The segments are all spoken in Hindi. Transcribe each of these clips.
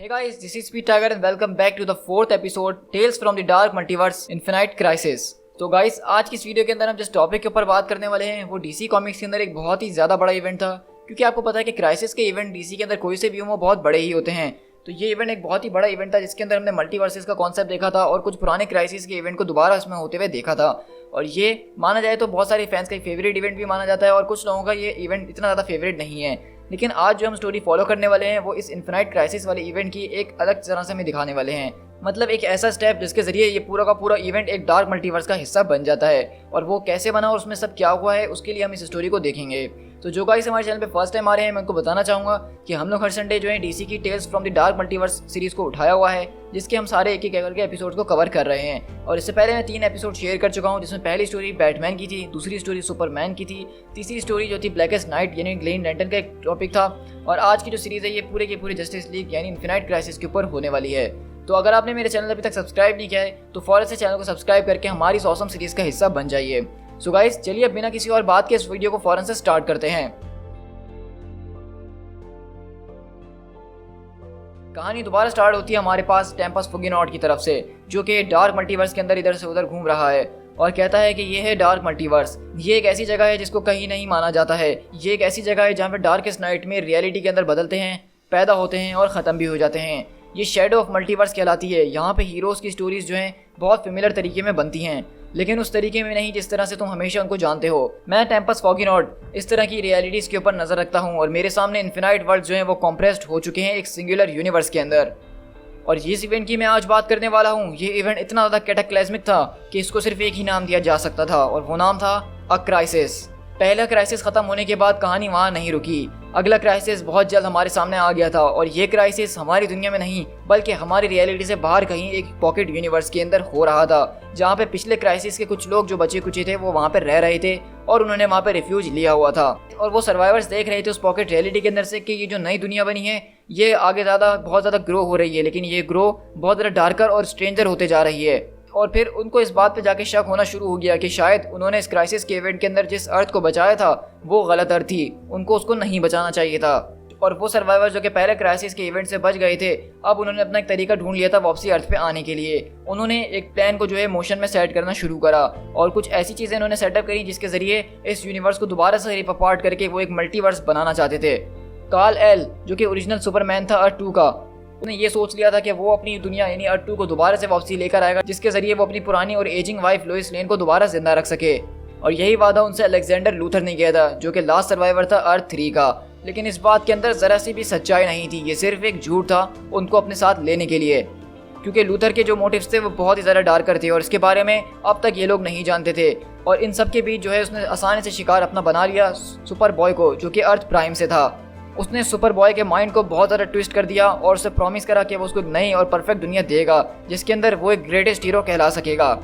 Hey guys, this is Speed Tiger and welcome back to the fourth episode Tales from the Dark Multiverse Infinite Crisis। तो गाइस आज की इस वीडियो के अंदर हम जिस टॉपिक के ऊपर बात करने वाले हैं वो डीसी कॉमिक्स के अंदर एक बहुत ही ज़्यादा बड़ा इवेंट था, क्योंकि आपको पता है कि क्राइसिस के इवेंट डीसी के अंदर कोई से भी हो वो बहुत बड़े ही होते हैं। तो ये इवेंट एक बहुत ही बड़ा इवेंट था जिसके अंदर हमने मल्टीवर्सेस का कॉन्सेप्ट देखा था और कुछ पुराने क्राइसिस के इवेंट को दोबारा इसमें होते हुए देखा था। और ये माना जाए तो बहुत सारे फैंस का एक फेवरेट इवेंट भी माना जाता है और कुछ लोगों का ये इवेंट इतना ज़्यादा फेवरेट नहीं है। लेकिन आज जो हम स्टोरी फॉलो करने वाले हैं वो इस इन्फिनाइट क्राइसिस वाले इवेंट की एक अलग तरह से हमें दिखाने वाले हैं। मतलब एक ऐसा स्टेप जिसके जरिए ये पूरा का पूरा इवेंट एक डार्क मल्टीवर्स का हिस्सा बन जाता है, और वो कैसे बना और उसमें सब क्या हुआ है उसके लिए हम इस स्टोरी को देखेंगे। तो जो गाइस हमारे चैनल पे फर्स्ट टाइम आ रहे हैं मैं उनको बताना चाहूँगा कि हम लोग हर संडे जो है डीसी की tales from the dark multiverse series को उठाया हुआ है, जिसके हम सारे एक एक करके एपिसोड्स को कवर कर रहे हैं। और इससे पहले मैं 3 एपिसोड शेयर कर चुका हूँ, जिसमें पहली स्टोरी बैटमैन की थी, दूसरी स्टोरी सुपरमैन की थी, तीसरी स्टोरी जो थी ब्लैकेस्ट नाइट यानी ग्रीन लैंटर्न का एक टॉपिक था, और आज की जो सीरीज है ये पूरे की पूरी जस्टिस लीग यानी इन्फिनाइट क्राइसिस के ऊपर होने वाली है। तो अगर आपने मेरे चैनल अभी तक सब्सक्राइब नहीं किया है तो फौरन से चैनल को सब्सक्राइब करके हमारी इस ऑसम सीरीज का हिस्सा बन जाइए। सो गाइस चलिए अब बिना किसी और बात के इस वीडियो को फौरन से स्टार्ट करते हैं। कहानी दोबारा स्टार्ट होती है हमारे पास टेम्पस फुगिनॉट की तरफ से, जो कि डार्क मल्टीवर्स के अंदर इधर से उधर घूम रहा है और कहता है कि ये है डार्क मल्टीवर्स। ये एक ऐसी जगह है जिसको कहीं नहीं माना जाता है। ये एक ऐसी जगह है जहाँ पे डार्केस्ट नाइट में रियलिटी के अंदर बदलते हैं, पैदा होते हैं और ख़त्म भी हो जाते हैं। ये शैडो ऑफ मल्टीवर्स कहलाती है। यहाँ पे हीरोज़ की स्टोरीज जो हैं बहुत फेमिलियर तरीके में बनती हैं, लेकिन उस तरीके में नहीं जिस तरह से तुम हमेशा उनको जानते हो। मैं टेम्पस फॉगिनॉट इस तरह की रियलिटीज़ के ऊपर नज़र रखता हूँ और मेरे सामने इन्फिनाइट वर्ल्ड जो हैं वो कॉम्प्रेस्ड हो चुके हैं एक सिंगुलर यूनिवर्स के अंदर। और जिस इवेंट की मैं आज बात करने वाला हूँ ये इवेंट इतना ज़्यादा कैटाक्लिस्मिक था कि इसको सिर्फ एक ही नाम दिया जा सकता था, और वो नाम था अ क्राइसिस। पहला क्राइसिस ख़त्म होने के बाद कहानी वहाँ नहीं रुकी। अगला क्राइसिस बहुत जल्द हमारे सामने आ गया था, और ये क्राइसिस हमारी दुनिया में नहीं बल्कि हमारी रियलिटी से बाहर कहीं एक पॉकेट यूनिवर्स के अंदर हो रहा था, जहाँ पे पिछले क्राइसिस के कुछ लोग जो बचे कुचे थे वो वहाँ पे रह रहे थे और उन्होंने वहाँ पे रिफ्यूज लिया हुआ था। और वो सर्वाइवर्स देख रहे थे उस पॉकेट रियलिटी के अंदर से कि ये जो नई दुनिया बनी है ये आगे बहुत ज़्यादा ग्रो हो रही है, लेकिन ये ग्रो बहुत ज़्यादा डार्कर और स्ट्रेंजर होते जा रही है। और फिर उनको इस बात पे जाके शक होना शुरू हो गया कि शायद उन्होंने इस क्राइसिस के इवेंट के अंदर जिस अर्थ को बचाया था वो गलत अर्थ थी, उनको उसको नहीं बचाना चाहिए था। और वो सर्वाइवर जो कि पहले क्राइसिस के इवेंट से बच गए थे, अब उन्होंने अपना एक तरीका ढूंढ लिया था वापसी अर्थ पे आने के लिए। उन्होंने एक प्लान को जो है मोशन में सेट करना शुरू करा और कुछ ऐसी चीज़ें उन्होंने सेटअप करी जिसके जरिए इस यूनिवर्स को दोबारा से रिप अपार्ट करके वो एक मल्टीवर्स बनाना चाहते थे। कार्ल एल जो कि ओरिजिनल सुपरमैन था अर्थ 2 का, उसने ये सोच लिया था कि वो अपनी दुनिया यानी अर्थ 2 को दोबारा से वापसी लेकर आएगा, जिसके जरिए वो अपनी पुरानी और एजिंग वाइफ लोइस लेन को दोबारा जिंदा रख सके। और यही वादा उनसे अलेक्जेंडर लूथर ने किया था जो कि लास्ट सर्वाइवर था अर्थ 3 का। लेकिन इस बात के अंदर ज़रा सी भी सच्चाई नहीं थी, ये सिर्फ एक झूठ था उनको अपने साथ लेने के लिए, क्योंकि लूथर के जो मोटिव्स थे वो बहुत ही ज़्यादा डार्कर थे और इसके बारे में अब तक ये लोग नहीं जानते थे। और इन सब के बीच जो है उसने आसानी से शिकार अपना बना लिया सुपर बॉय को, जो कि अर्थ प्राइम से था। उसने सुपर बॉय के माइंड को बहुत ज़्यादा ट्विस्ट कर दिया और उसे प्रॉमिस करा कि वो उसको एक नई और परफेक्ट दुनिया देगा जिसके अंदर वो एक ग्रेटेस्ट हीरो कहला सकेगा।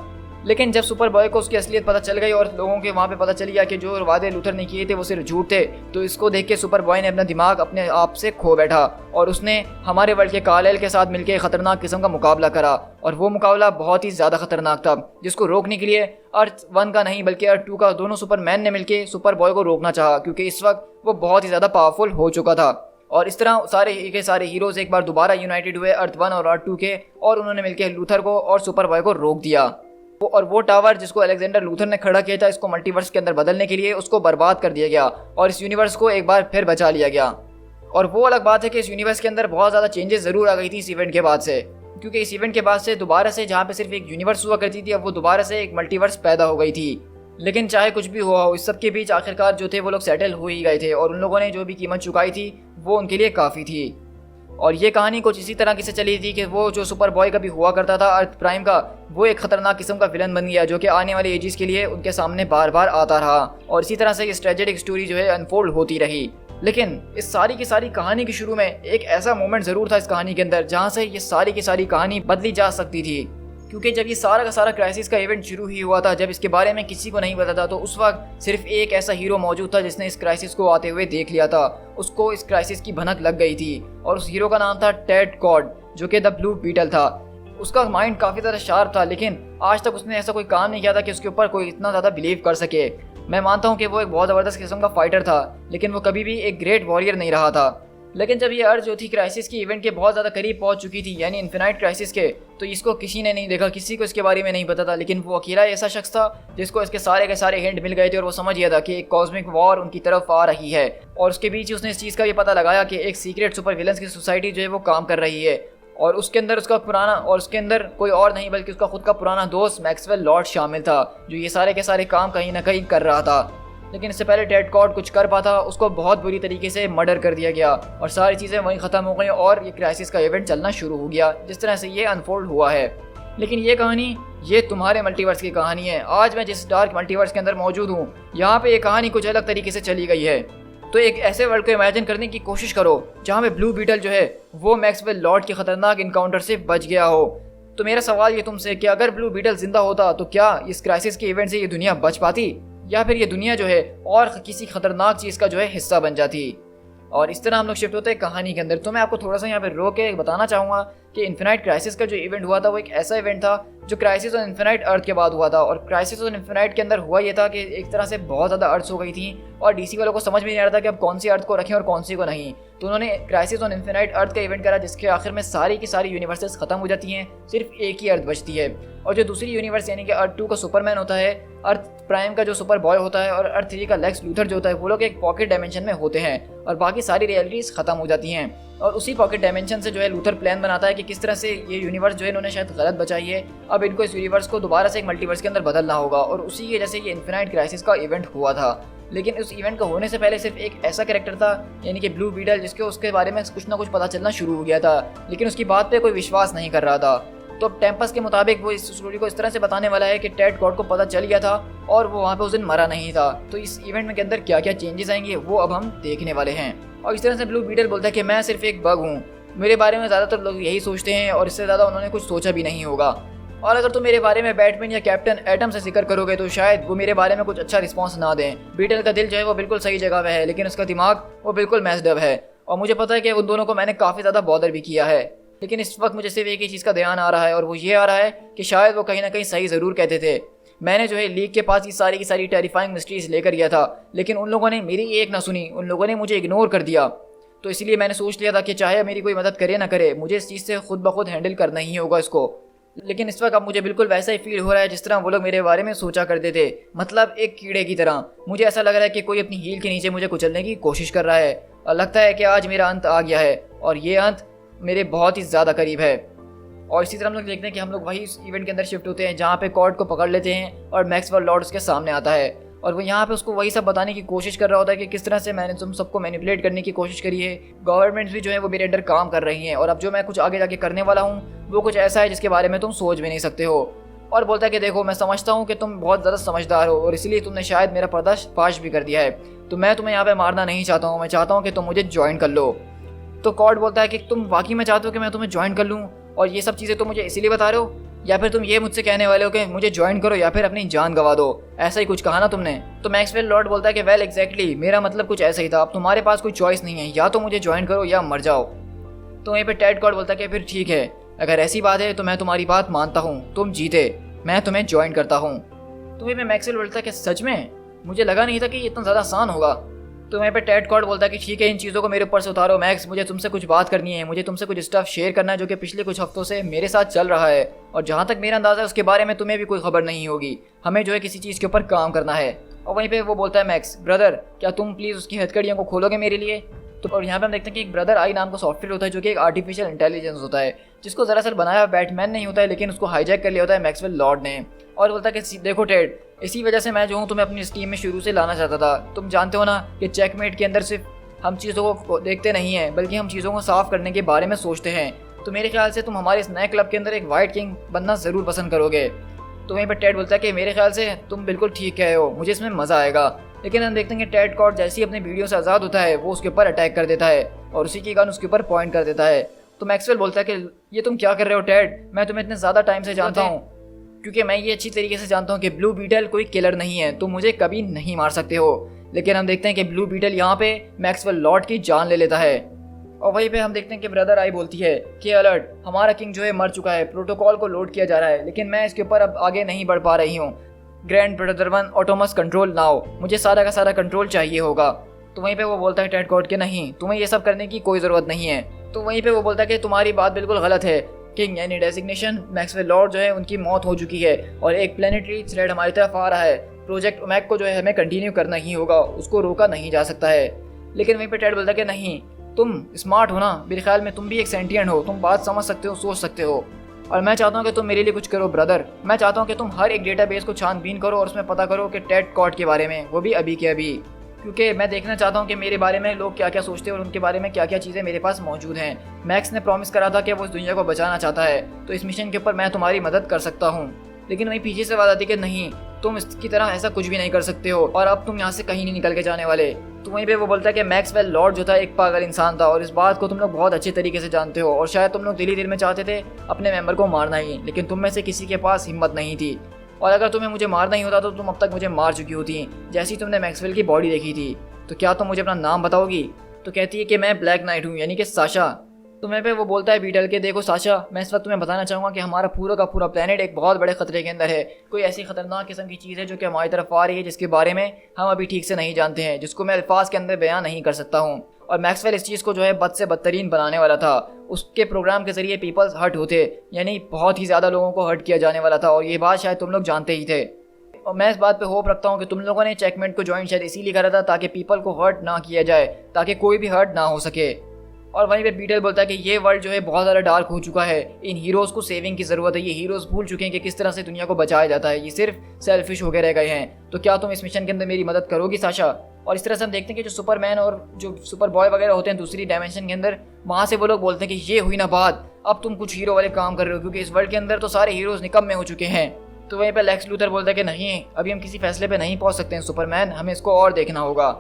लेकिन जब सुपर बॉय को उसकी असलियत पता चल गई और लोगों के वहाँ पे पता चल गया कि जो वादे लूथर ने किए थे वो सिर्फ झूठ थे, तो इसको देख के सुपर बॉय ने अपना दिमाग अपने आप से खो बैठा और उसने हमारे वर्ल्ड के कार्ल के साथ मिलकर खतरनाक किस्म का मुकाबला करा। और वो मुकाबला बहुत ही ज़्यादा खतरनाक था, जिसको रोकने के लिए अर्थ 1 का नहीं बल्कि अर्थ 2 का दोनों सुपरमैन ने मिलकर सुपर बॉय को रोकना चाहा, क्योंकि इस वक्त वो बहुत ही ज़्यादा पावरफुल हो चुका था। और इस तरह सारे हीरोज़ एक बार दोबारा यूनाइटेड हुए अर्थ 1 और अर्थ 2 के, और उन्होंने मिलकर लूथर को और सुपर बॉय को रोक दिया। और वो टावर जिसको अलेक्जेंडर लूथर ने खड़ा किया था इसको मल्टीवर्स के अंदर बदलने के लिए, उसको बर्बाद कर दिया गया और इस यूनिवर्स को एक बार फिर बचा लिया गया। और वो अलग बात है कि इस यूनिवर्स के अंदर बहुत ज़्यादा चेंजेस ज़रूर आ गई थी इस इवेंट के बाद से, क्योंकि इस इवेंट के बाद से दोबारा से जहाँ पे सिर्फ एक यूनिवर्स हुआ करती थी अब वो दोबारा से एक मल्टीवर्स पैदा हो गई थी। लेकिन चाहे कुछ भी हुआ हो, इस सब के बीच आखिरकार जो थे वो लोग सेटल हो ही गए थे और उन लोगों ने जो भी कीमत चुकाई थी वो उनके लिए काफ़ी थी। और ये कहानी कुछ इसी तरह की से चली थी कि वो जो सुपर बॉय कभी हुआ करता था अर्थ प्राइम का, वो एक खतरनाक किस्म का विलन बन गया जो कि आने वाले एजेस के लिए उनके सामने बार बार आता रहा। और इसी तरह से इस ट्रेजेडिक स्टोरी जो है अनफोल्ड होती रही। लेकिन इस सारी की सारी कहानी के शुरू में एक ऐसा मोमेंट ज़रूर था इस कहानी के अंदर जहाँ से ये सारी की सारी कहानी बदली जा सकती थी, क्योंकि जब ये सारा का सारा क्राइसिस का इवेंट शुरू ही हुआ था, जब इसके बारे में किसी को नहीं पता था, तो उस वक्त सिर्फ एक ऐसा हीरो मौजूद था जिसने इस क्राइसिस को आते हुए देख लिया था। उसको इस क्राइसिस की भनक लग गई थी और उस हीरो का नाम था टेड कॉड, जो कि द ब्लू बीटल था। उसका माइंड काफ़ी ज़्यादा शार्प था, लेकिन आज तक उसने ऐसा कोई काम नहीं किया था कि उसके ऊपर कोई इतना ज़्यादा बिलीव कर सके। मैं मानता हूँ कि वो एक बहुत ज़बरदस्त किस्म का फाइटर था, लेकिन वो कभी भी एक ग्रेट वॉरियर नहीं रहा था। लेकिन जब ये अर्थ जो थी क्राइसिस की इवेंट के बहुत ज़्यादा करीब पहुंच चुकी थी, यानी इन्फिनाइट क्राइसिस के, तो इसको किसी ने नहीं देखा, किसी को इसके बारे में नहीं पता था। लेकिन वो अकेला ऐसा शख्स था जिसको इसके सारे के सारे हिंट मिल गए थे और वो समझ गया था कि एक कॉस्मिक वॉर उनकी तरफ आ रही है। और उसके बीच उसने इस चीज़ का भी पता लगाया कि एक सीक्रेट सुपर विलन्स की सोसाइटी जो है वो काम कर रही है, और उसके अंदर उसके अंदर कोई और नहीं बल्कि उसका खुद का पुराना दोस्त मैक्सवेल लॉर्ड शामिल था, जो ये सारे के सारे काम कहीं ना कहीं कर रहा था। लेकिन इससे पहले टेड कॉर्ड कुछ कर पाता, उसको बहुत बुरी तरीके से मर्डर कर दिया गया और सारी चीज़ें वहीं ख़त्म हो गई और ये क्राइसिस का इवेंट चलना शुरू हो गया, जिस तरह से ये अनफोल्ड हुआ है। लेकिन ये कहानी ये तुम्हारे मल्टीवर्स की कहानी है। आज मैं जिस डार्क मल्टीवर्स के अंदर मौजूद हूँ, यहाँ पे ये कहानी कुछ अलग तरीके से चली गई है। तो एक ऐसे वर्ल्ड को इमेजिन करने की कोशिश करो जहाँ पे ब्लू बीटल जो है वो मैक्सवेल लॉर्ड के खतरनाक इनकाउंटर से बच गया हो। तो मेरा सवाल ये तुमसे कि अगर ब्लू बीटल जिंदा होता तो क्या इस क्राइसिस के इवेंट से ये दुनिया बच पाती, या फिर ये दुनिया जो है और किसी खतरनाक चीज़ का जो है हिस्सा बन जाती। और इस तरह हम लोग शिफ्ट होते हैं कहानी के अंदर। तो मैं आपको थोड़ा सा यहाँ पे रोक के बताना चाहूँगा कि इन्फिनाइट क्राइसिस का जो इवेंट हुआ था वो एक ऐसा इवेंट था जो क्राइसिस और इन्फिनाइट अर्थ के बाद हुआ था। और क्राइसिस और इन्फिनाइट के अंदर हुआ ये था कि एक तरह से बहुत ज़्यादा अर्थ हो गई थी और डीसी वालों को समझ में नहीं आ रहा था कि अब कौन सी अर्थ को रखें और कौन सी को नहीं। तो उन्होंने क्राइसिस और इन्फिनाइट अर्थ का इवेंट करा, जिसके आखिर में सारी की सारी यूनिवर्सेस खत्म हो जाती हैं, सिर्फ एक ही अर्थ बचती है। और जो दूसरी यूनिवर्स यानी कि अर्थ 2 का सुपरमैन होता है, अर्थ प्राइम का जो सुपर बॉय होता है और अर्थ 3 का लेक्स लूथर जो होता है, वो लोग एक पॉकेट डायमेंशन में होते हैं और बाकी सारी रियलिटीज़ खत्म हो जाती हैं। और उसी पॉकेट डायमेंशन से जो है लूथर प्लान बनाता है कि किस तरह से ये यूनिवर्स जो है इन्होंने शायद गलत बचाई है, अब इनको इस यूनिवर्स को दोबारा से एक मल्टीवर्स के अंदर बदलना होगा। और उसी की वजह से ये इन्फिनाइट क्राइसिस का इवेंट हुआ था। लेकिन उस इवेंट का होने से पहले सिर्फ एक ऐसा कैरेक्टर था यानी कि ब्लू बीटल, जिसके उसके बारे में कुछ ना कुछ पता चलना शुरू हो गया था, लेकिन उसकी बात पे कोई विश्वास नहीं कर रहा था। तो टेम्पस के मुताबिक वो इस स्टोरी को इस तरह से बताने वाला है कि टेड कॉर्ड को पता चल गया था और वो वहाँ पे उस दिन मरा नहीं था। तो इस इवेंट में के अंदर क्या क्या चेंजेस आएंगे वो अब हम देखने वाले हैं। और इस तरह से ब्लू बीटल बोलता है कि मैं सिर्फ एक बग हूँ, मेरे बारे में ज़्यादातर लोग यही सोचते हैं और इससे ज़्यादा उन्होंने कुछ सोचा भी नहीं होगा। और अगर तुम मेरे बारे में बैटमैन या कैप्टन एटम से जिक्र करोगे तो शायद वो मेरे बारे में कुछ अच्छा रिस्पॉन्स ना दें। बीटल का दिल जो है वो बिल्कुल सही जगह पे है, लेकिन उसका दिमाग वो बिल्कुल मैस्ड अप है। और मुझे पता है कि उन दोनों को मैंने काफ़ी ज़्यादा बॉदर भी किया है, लेकिन इस वक्त मुझे सिर्फ एक ही चीज़ का ध्यान आ रहा है और वो ये आ रहा है कि शायद वो कहीं ना कहीं सही ज़रूर कहते थे। मैंने जो है लीग के पास ये सारी की सारी टेरिफाइंग मिस्ट्रीज लेकर गया था, लेकिन उन लोगों ने मेरी एक ना सुनी, उन लोगों ने मुझे इग्नोर कर दिया। तो इसलिए मैंने सोच लिया था कि चाहे मेरी कोई मदद करे ना करे, मुझे इस चीज़ से खुद ब खुद हैंडल करना ही होगा इसको। लेकिन इस वक्त अब मुझे बिल्कुल वैसा ही फील हो रहा है जिस तरह वो लोग मेरे बारे में सोचा करते थे, मतलब एक कीड़े की तरह। मुझे ऐसा लग रहा है कि कोई अपनी हील के नीचे मुझे कुचलने की कोशिश कर रहा है और लगता है कि आज मेरा अंत आ गया है और ये अंत मेरे बहुत ही ज़्यादा करीब है। और इसी तरह हम लोग देखते हैं कि हम लोग वही इवेंट के अंदर शिफ्ट होते हैं जहाँ पे कॉर्ड को पकड़ लेते हैं और मैक्सवेल लॉर्ड उसके सामने आता है और वो यहाँ पे उसको वही सब बताने की कोशिश कर रहा होता है कि किस तरह से मैंने तुम सबको मैनिपुलेट करने की कोशिश करी है। गवर्नमेंट्स भी जो है वो मेरे अंडर काम कर रही हैं और अब जो मैं कुछ आगे जाके करने वाला हूँ वो कुछ ऐसा है जिसके बारे में तुम सोच भी नहीं सकते हो। और बोलता है कि देखो, मैं समझता हूँ कि तुम बहुत ज़्यादा समझदार हो और इसलिए तुमने शायद मेरा पर्दाफाश भी कर दिया है, तो मैं तुम्हें यहाँ पे मारना नहीं चाहता हूँ, मैं चाहता हूँ कि तुम मुझे ज्वाइन कर लो। तो कॉर्ड बोलता है कि तुम वाकई में चाहते हो कि मैं तुम्हें ज्वाइन कर लूँ और ये सब चीज़ें तुम मुझे इसीलिए बता रहे हो, या फिर तुम ये मुझसे कहने वाले हो कि मुझे ज्वाइन करो या फिर अपनी जान गंवा दो, ऐसा ही कुछ कहा ना तुमने। तो मैक्सवेल लॉर्ड बोलता है कि वेल एग्जैक्टली, मेरा मतलब कुछ ऐसा ही था, अब तुम्हारे पास कोई चॉइस नहीं है, या तो मुझे ज्वाइन करो या मर जाओ। तो वहीं पे टेड कॉर्ड बोलता है कि फिर ठीक है, अगर ऐसी बात है तो मैं तुम्हारी बात मानता हूँ, तुम जीते, मैं तुम्हें ज्वाइन करता हूँ। तो वहीं पे मैक्सवेल बोलता है कि सच में मुझे लगा नहीं था कि ये इतना ज़्यादा आसान होगा। तो वहीं पे टेड कॉर्ड बोलता है कि ठीक है, इन चीज़ों को मेरे ऊपर से उतारो मैक्स, मुझे तुमसे कुछ बात करनी है, मुझे तुमसे कुछ स्टफ शेयर करना है जो कि पिछले कुछ हफ्तों से मेरे साथ चल रहा है और जहाँ तक मेरा अंदाज़ा है उसके बारे में तुम्हें भी कोई खबर नहीं होगी। हमें जो है किसी चीज़ के ऊपर काम करना है। और वहीं पे वो बोलता है मैक्स, ब्रदर क्या तुम प्लीज़ उसकी हथकड़ियों को खोलोगे मेरे लिए। तो और यहाँ पे हम देखते हैं कि एक ब्रदर आई नाम का सॉफ्टवेयर होता है जो कि एक आर्टिफिशियल इंटेलिजेंस होता है, जिसको दरअसल बनाया बैटमैन नहीं होता है, लेकिन उसको हाईजैक कर लिया होता है मैक्सवेल लॉर्ड ने। और बोलता है कि देखो टेड, इसी वजह से मैं जो हूँ तुम्हें अपनी इस टीम में शुरू से लाना चाहता था। तुम जानते हो ना कि चेकमेट के अंदर सिर्फ हम चीज़ों को देखते नहीं हैं बल्कि हम चीज़ों को साफ करने के बारे में सोचते हैं। तो मेरे ख्याल से तुम हमारे इस नए क्लब के अंदर एक वाइट किंग बनना ज़रूर पसंद करोगे। तो वहीं पर टेड बोलता है कि मेरे ख्याल से तुम बिल्कुल ठीक कहे हो, मुझे इसमें मज़ा आएगा। लेकिन हम देखते हैं कि टेड कॉर्ड जैसे ही अपने वीडियो से आज़ाद होता है वो उसके ऊपर अटैक कर देता है और उसी की गन उसके ऊपर पॉइंट कर देता है। तो मैक्सवेल बोलता है कि ये तुम क्या कर रहे हो टेड, मैं तुम्हें इतने ज़्यादा टाइम से जानता हूँ, क्योंकि मैं ये अच्छी तरीके से जानता हूँ कि ब्लू बीटल कोई किलर नहीं है, तुम मुझे कभी नहीं मार सकते हो। लेकिन हम देखते हैं कि ब्लू बीटल यहाँ पे मैक्सवेल लॉर्ड की जान ले लेता है। और वहीं पे हम देखते हैं कि ब्रदर आई बोलती है कि अलर्ट, हमारा किंग जो है मर चुका है, प्रोटोकॉल को लोड किया जा रहा है, लेकिन मैं इसके ऊपर अब आगे नहीं बढ़ पा रही हूँ। ग्रैंड ब्रदर 1 ऑटोमस कंट्रोल नाउ, मुझे सारा का सारा कंट्रोल चाहिए होगा। तो वहीं पे वो बोलता है टेड कॉड के नहीं, तुम्हें ये सब करने की कोई ज़रूरत नहीं है। तो वहीं पे वो बोलता है कि तुम्हारी बात बिल्कुल गलत है किंग, यानी डेजिग्नेशन मैक्सवेल लॉर्ड जो है उनकी मौत हो चुकी है और एक प्लेनेटरी थ्रेड हमारी तरफ आ रहा है। प्रोजेक्ट ओमेगा को जो है हमें कंटिन्यू करना ही होगा, उसको रोका नहीं जा सकता है। लेकिन वहीं पे टेड बोलता है कि नहीं, तुम स्मार्ट हो ना, मेरे ख्याल में तुम भी एक सेंटिएंट हो, तुम बात समझ सकते हो, सोच सकते हो, और मैं चाहता हूँ कि तुम मेरे लिए कुछ करो ब्रदर। मैं चाहता हूँ कि तुम हर एक डेटाबेस को छानबीन करो और उसमें पता करो कि टेड कॉड के बारे में, वो भी अभी के अभी, क्योंकि मैं देखना चाहता हूँ कि मेरे बारे में लोग क्या क्या सोचते हैं और उनके बारे में क्या क्या चीज़ें मेरे पास मौजूद हैं। मैक्स ने प्रॉमिस करा था कि वो इस दुनिया को बचाना चाहता है, तो इस मिशन के ऊपर मैं तुम्हारी मदद कर सकता हूँ। लेकिन वहीं पीछे से बात आती कि नहीं, तुम इसकी तरह ऐसा कुछ भी नहीं कर सकते हो और अब तुम यहाँ से कहीं नहीं निकल के जाने वाले। तो वहीं पे वो बोलता है कि मैक्सवेल लॉर्ड जो था एक पागल इंसान था और इस बात को तुम लोग बहुत अच्छे तरीके से जानते हो और शायद तुम लोग दिल ही दिल में चाहते थे अपने मेंबर को मारना ही, लेकिन तुम में से किसी के पास हिम्मत नहीं थी, और अगर तुम्हें मुझे मारना ही होता तो तुम अब तक मुझे मार चुकी होती जैसी तुमने मैक्सवेल की बॉडी देखी थी। तो क्या तुम मुझे अपना नाम बताओगी? तो कहती है कि मैं ब्लैक नाइट हूँ, यानी कि साशा। तो मैं पे वो बोलता है बीटल के देखो साशा, मैं इस वक्त तुम्हें बताना चाहूँगा कि हमारा पूरा का पूरा प्लेनेट एक बहुत बड़े खतरे के अंदर है। कोई ऐसी खतरनाक किस्म की चीज़ है जो कि हमारी तरफ आ रही है, जिसके बारे में हम अभी ठीक से नहीं जानते हैं, जिसको मैं अल्फाज के अंदर बयान नहीं कर सकता हूँ। और मैक्सवेल इस चीज़ को जो है बद से बदतरीन बनाने वाला था। उसके प्रोग्राम के जरिए पीपल्स हर्ट होते, यानी बहुत ही ज़्यादा लोगों को हर्ट किया जाने वाला था, और ये बात शायद तुम लोग जानते ही थे। और मैं इस बात पे होप रखता हूँ कि तुम लोगों ने चेकमेट को ज्वाइन शायद इसीलिए करा था ताकि पीपल को हर्ट ना किया जाए, ताकि कोई भी हर्ट ना हो सके। और वहीं पे बीटल बोलता है कि ये वर्ल्ड जो है बहुत ज़्यादा डार्क हो चुका है, इन हीरोज़ को सेविंग की ज़रूरत है, ये हीरोज़ भूल चुके हैं कि किस तरह से दुनिया को बचाया जाता है, ये सिर्फ सेल्फिश हो गए रह गए हैं। तो क्या तुम इस मिशन के अंदर मेरी मदद करोगी साशा? और इस तरह से हम देखते हैं कि जो सुपरमैन और जो सुपर बॉय वगैरह होते हैं दूसरी डायमेंशन के अंदर, वहाँ से वो लोग बोलते हैं कि ये हुई ना बात, अब तुम कुछ हीरो वाले काम कर रहे हो, क्योंकि इस वर्ल्ड के अंदर तो सारे हीरोज़ निकम्मे हो चुके हैं। तो वहीं पे लेक्स लूथर बोलता है कि नहीं, अभी हम किसी फैसले पे नहीं पहुंच सकते हैं सुपरमैन, हमें इसको और देखना होगा।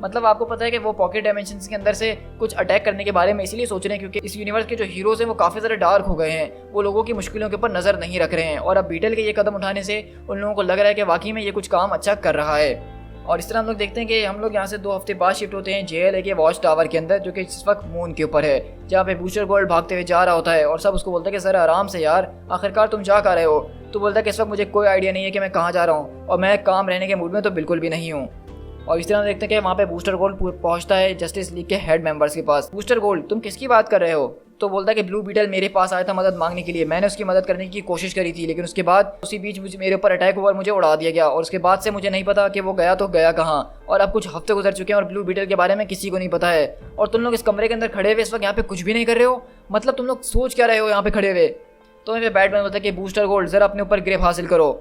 मतलब आपको पता है कि वो पॉकेट डायमेंशंस के अंदर से कुछ अटैक करने के बारे में इसलिए सोच रहे हैं क्योंकि इस यूनिवर्स के जो हीरोज़ हैं वो काफ़ी ज़्यादा डार्क हो गए हैं, वो लोगों की मुश्किलों के ऊपर नज़र नहीं रख रहे हैं, और अब बीटल के ये कदम उठाने से उन लोगों को लग रहा है कि वाकई में ये कुछ काम अच्छा कर रहा है। और इस तरह हम लोग देखते हैं कि हम लोग यहाँ से 2 हफ्ते बाद शिफ्ट होते हैं JLA के वॉच टावर के अंदर, जो कि इस वक्त मून के ऊपर है, जहाँ पे बूस्टर गोल्ड भागते हुए जा रहा होता है और सब उसको बोलता है कि सर आराम से यार, आखिरकार तुम जा कर रहे हो। तो बोलता है कि इस वक्त मुझे कोई आइडिया नहीं है कि मैं कहाँ जा रहा हूँ, और मैं काम रहने के मूड में तो बिल्कुल भी नहीं हूँ। और इस तरह देखते हैं कि वहाँ पे बूस्टर गोल्ड पहुँचता है जस्टिस लीग के हेड मेंबर्स के पास। बूस्टर गोल्ड, तुम किसकी बात कर रहे हो? तो बोलता है कि ब्लू बीटल मेरे पास आया था मदद मांगने के लिए, मैंने उसकी मदद करने की कोशिश करी थी, लेकिन उसके बाद उसी बीच मुझे मेरे ऊपर अटैक हुआ और मुझे उड़ा दिया गया, और उसके बाद से मुझे नहीं पता कि वो गया तो गया कहाँ। और अब कुछ हफ्ते गुजर चुके हैं और ब्लू बीटल के बारे में किसी को नहीं पता है, और तुम लोग इस कमरे के अंदर खड़े हुए इस वक्त यहाँ पे कुछ भी नहीं कर रहे हो, मतलब तुम लोग सोच क्या रहे हो यहाँ पे खड़े हुए? तो वहीं पे बैटमैन बोलता है कि बूस्टर गोल्ड जरा अपने ऊपर ग्रिप हासिल करो।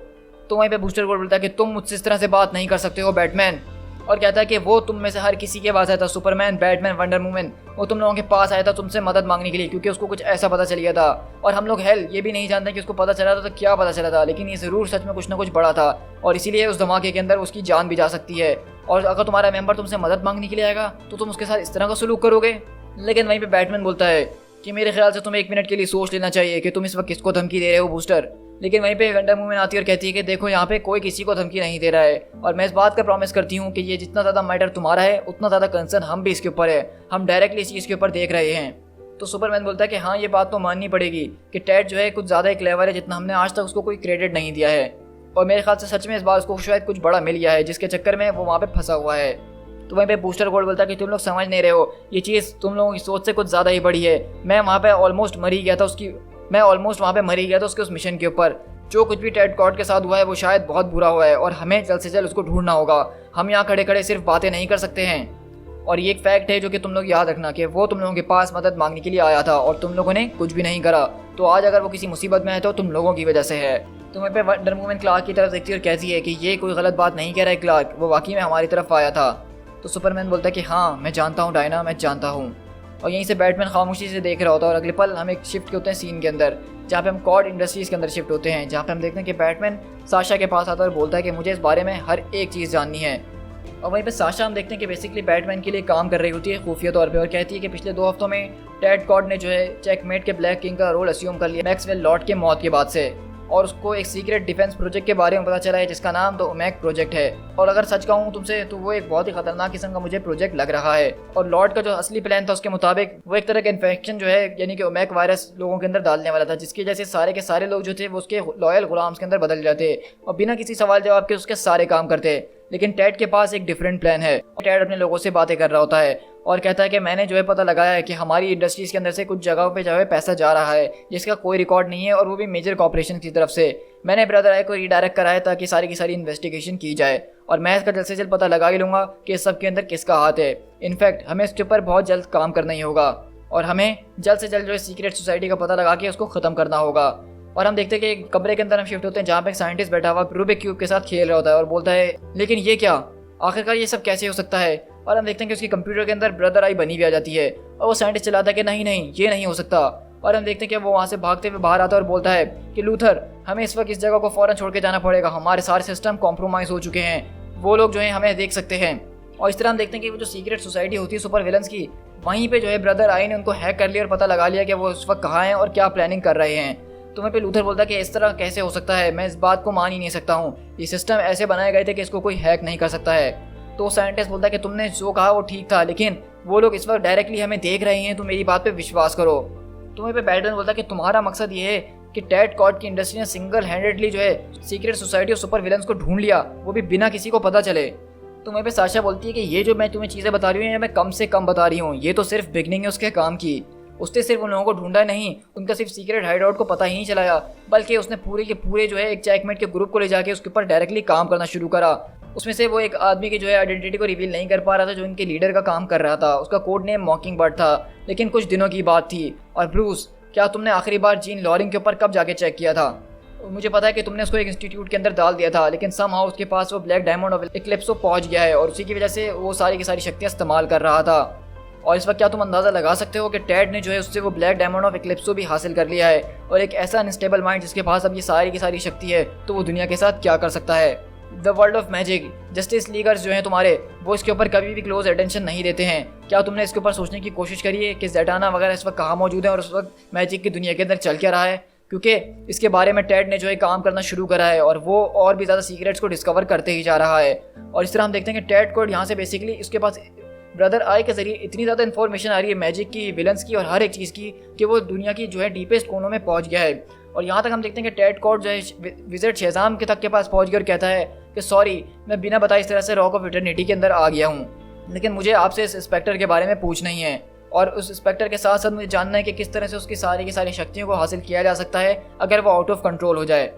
तो वहीं पे बूस्टर गोल्ड बोलता है कि तुम मुझसे इस तरह से बात नहीं कर सकते हो बैटमैन, और कहता है कि वो तुम में से हर किसी के पास आया था, सुपरमैन, बैटमैन, वंडर वुमन, वो तुम लोगों के पास आया था तुमसे मदद मांगने के लिए, क्योंकि उसको कुछ ऐसा पता चल गया था। और हम लोग हेल ये भी नहीं जानते कि उसको पता चला था तो क्या पता चला था, लेकिन ये ज़रूर सच में कुछ ना कुछ बड़ा था, और इसीलिए उस धमाके के अंदर उसकी जान भी जा सकती है। और अगर तुम्हारा मेंबर तुमसे मदद मांगने के लिए आएगा तो तुम उसके साथ इस तरह का सलूक करोगे? लेकिन वहीं पर बैटमैन बोलता है कि मेरे ख्याल से तुम्हें 1 मिनट के लिए सोच लेना चाहिए कि तुम इस वक्त किसको धमकी दे रहे हो बूस्टर। लेकिन वहीं पे वंडर वुमन आती है और कहती है कि देखो यहाँ पे कोई किसी को धमकी नहीं दे रहा है, और मैं इस बात का प्रॉमिस करती हूँ कि ये जितना ज़्यादा मैटर तुम्हारा है उतना ज़्यादा कंसर्न हम भी इसके ऊपर है, हम डायरेक्टली इस चीज़ के ऊपर देख रहे हैं। तो सुपरमैन बोलता है कि हाँ, ये बात तो माननी पड़ेगी कि टेड जो है कुछ ज़्यादा ही क्लेवर है, जितना हमने आज तक उसको कोई क्रेडिट नहीं दिया है, और मेरे ख्याल से सच में इस बार उसको शायद कुछ बड़ा मिल गया है जिसके चक्कर में वो वहाँ पर फंसा हुआ है। तो वहीं पे बूस्टर गोल्ड बोलता है कि तुम लोग समझ नहीं रहे हो, ये चीज़ तुम लोगों की सोच से कुछ ज़्यादा ही बड़ी है। मैं वहाँ पे ऑलमोस्ट मर ही गया था उसके उस मिशन के ऊपर। जो कुछ भी टेड कॉड के साथ हुआ है वो शायद बहुत बुरा हुआ है, और हमें जल्द से जल्द उसको ढूंढना होगा। हम यहाँ खड़े खड़े सिर्फ बातें नहीं कर सकते हैं। और ये एक फैक्ट है जो कि तुम लोग याद रखना कि वो तुम लोगों के पास मदद मांगने के लिए आया था और तुम लोगों ने कुछ भी नहीं करा। तो आज अगर वो किसी मुसीबत में है तो तुम लोगों की वजह से है। तो वहीं पे वंडर वुमन क्लार्क की तरफ देखती है और कहती है कि ये कोई गलत बात नहीं कह रहा है क्लार्क, वो वाकई में हमारी तरफ आया था। तो सुपरमैन बोलता है कि हाँ मैं जानता हूँ डायना, मैं जानता हूँ। और यहीं से बैटमैन खामोशी से देख रहा होता है, और अगले पल हम एक शिफ्ट होते हैं सीन के अंदर, जहाँ पे हम कॉड इंडस्ट्रीज़ के अंदर शिफ्ट होते हैं, जहाँ पे हम देखते हैं कि बैटमैन साशा के पास आता है और बोलता है कि मुझे इस बारे में हर एक चीज़ जाननी है। और वहीं पे साशा हम देखते हैं कि बेसिकली बैटमैन के लिए काम कर रही होती है खुफिया तौर पे, और कहती है कि पिछले 2 हफ्तों में टेड कॉड ने जो है चेकमेट के ब्लैक किंग का रोल अस्यूम कर लिया मैक्सवेल लॉर्ड के मौत के बाद से, और उसको एक सीक्रेट डिफेंस प्रोजेक्ट के बारे में पता चला है जिसका नाम तो ओमेगा प्रोजेक्ट है। और अगर सच कहूँ तुमसे तो वो एक बहुत ही खतरनाक किस्म का मुझे प्रोजेक्ट लग रहा है। और लॉर्ड का जो असली प्लान था उसके मुताबिक वो एक तरह का इन्फेक्शन जो है यानी कि ओमेगा वायरस लोगों के अंदर डालने वाला था, जिसकी वजह से सारे के सारे लोग जो थे वो उसके लॉयल गुलाम्स के अंदर बदल जाते और बिना किसी सवाल जवाब के उसके सारे काम करते। लेकिन टेड के पास एक डिफरेंट प्लान है। टेड अपने लोगों से बातें कर रहा होता है और कहता है कि मैंने जो है पता लगाया है कि हमारी इंडस्ट्रीज के अंदर से कुछ जगहों पे जो है पैसा जा रहा है जिसका कोई रिकॉर्ड नहीं है, और वो भी मेजर कॉर्पोरेशन की तरफ से। मैंने ब्रदर आई को रीडायरेक्ट करा है ताकि सारी की सारी इन्वेस्टिगेशन की जाए, और मैं इसका जल्द से जल्द पता लगा ही लूँगा कि इस सब के अंदर किसका हाथ है। इनफैक्ट हमें इसके ऊपर बहुत जल्द काम करना ही होगा, और हमें जल्द से जल्द जो है सीक्रेट सोसाइटी का पता लगा के उसको ख़त्म करना होगा। और हम देखते हैं कि एक कमरे के अंदर हम शिफ्ट होते हैं जहाँ पे एक साइंटिस्ट बैठा हुआ रूबिक क्यूब के साथ खेल रहा होता है और बोलता है लेकिन ये क्या, आखिरकार ये सब कैसे हो सकता है। और हम देखते हैं कि उसकी कंप्यूटर के अंदर ब्रदर आई बनी भी आ जाती है, और वो साइंटिस्ट चलाता है कि नहीं नहीं ये नहीं हो सकता। और हम देखते हैं कि वो वहाँ से भागते हुए बाहर आता है और बोलता है कि लूथर, हमें इस वक्त इस जगह को फ़ौरन छोड़ के जाना पड़ेगा, हमारे सारे सिस्टम कॉम्प्रोमाइज़ हो चुके हैं, वो लोग जो है हमें देख सकते हैं। और इस तरह हम देखते हैं कि वो जो सीक्रेट सोसाइटी होती है सुपर विलन्स की, वहीं पे जो है ब्रदर आई ने उनको हैक कर लिया और पता लगा लिया कि वो उस वक्त कहाँ हैं और क्या प्लानिंग कर रहे हैं। तो वहीं पे लूथर बोलता है कि इस तरह कैसे हो सकता है, मैं इस बात को मान ही नहीं सकता हूँ, ये सिस्टम ऐसे बनाए गए थे कि इसको कोई हैक नहीं कर सकता है। तो साइंटिस्ट बोलता है कि तुमने जो कहा वो ठीक था, लेकिन वो लोग इस वक्त डायरेक्टली हमें देख रहे हैं, तो मेरी बात पे विश्वास करो। तो वहीं पे बैटमैन बोलता है कि तुम्हारा मकसद ये है कि टेड कॉड की इंडस्ट्री ने सिंगल हैंडेडली जो है सीक्रेट सोसाइटी और सुपर विलन्स को ढूंढ लिया, वो भी बिना किसी को पता चले। तो वहीं पे साशा बोलती है कि ये जो मैं तुम्हें चीज़ें बता रही हूँ ये मैं कम से कम बता रही हूँ, ये तो सिर्फ बिगनिंग है उसके काम की। उसने सिर्फ उन लोगों को ढूंढा नहीं, उनका सिर्फ सीक्रेट हाइडआउट को पता ही नहीं चलाया, बल्कि उसने पूरे के पूरे जो है एक चेकमेट के ग्रुप को ले जाके उसके ऊपर डायरेक्टली काम करना शुरू करा। उसमें से वो एक आदमी की जो है आइडेंटिटी को रिवील नहीं कर पा रहा था जो इनके लीडर का काम कर रहा था, उसका कोड नेम मॉकिंगबर्ड था। लेकिन कुछ दिनों की बात थी। और ब्रूस, क्या तुमने आखिरी बार जीन लॉरिंग के ऊपर कब जाके चेक किया था? मुझे पता है कि तुमने उसको एक इंस्टीट्यूट के अंदर डाल दिया था, लेकिन समहाउ उसके पास वो ब्लैक डायमंड ऑफ इक्लिप्सो पहुंच गया है, और उसी की वजह से वो सारी की सारी शक्तियाँ इस्तेमाल कर रहा था। और इस वक्त क्या तुम अंदाज़ा लगा सकते हो कि टेड ने जो है उससे वो ब्लैक डायमंड ऑफ इक्लिप्सो भी हासिल कर लिया है, और एक ऐसा अनस्टेबल माइंड जिसके पास अब ये सारी की सारी शक्ति है, तो वो दुनिया के साथ क्या कर सकता है। The world of magic justice leaguers जो हैं तुम्हारे, वो इसके ऊपर कभी भी क्लोज अटेंशन नहीं देते हैं। क्या तुमने इसके ऊपर सोचने की कोशिश करी है कि ज़ेटाना वगैरह इस वक्त कहाँ मौजूद है और उस वक्त मैजिक की दुनिया के अंदर चल क्या रहा है? क्योंकि इसके बारे में टेड ने जो है काम करना शुरू करा है, और वो और भी ज़्यादा सीक्रेट्स को डिस्कवर करते ही जा रहा है। और इस तरह हम देखते हैं कि टेड कोड यहाँ से बेसिकली उसके पास ब्रदर आई के जरिए इतनी ज़्यादा इन्फॉर्मेशन आ रही है मैजिक की, विलन्स की और हर एक चीज़ की, कि वो दुनिया की जो है डीपेस्ट कोनों में पहुंच गया है। और यहाँ तक हम देखते हैं कि टेड कोड जो है विजिट शेजाम के तक के पास पहुंच गया और कहता है कि सॉरी, मैं बिना बताए इस तरह से रॉक ऑफ इटर्निटी के अंदर आ गया हूँ, लेकिन मुझे आपसे इस इंस्पेक्टर के बारे में पूछना ही है, और उस इंस्पेक्टर के साथ साथ मुझे जानना है कि किस तरह से उसकी सारी की सारी शक्तियों को हासिल किया जा सकता है अगर वो आउट ऑफ कंट्रोल हो जाए।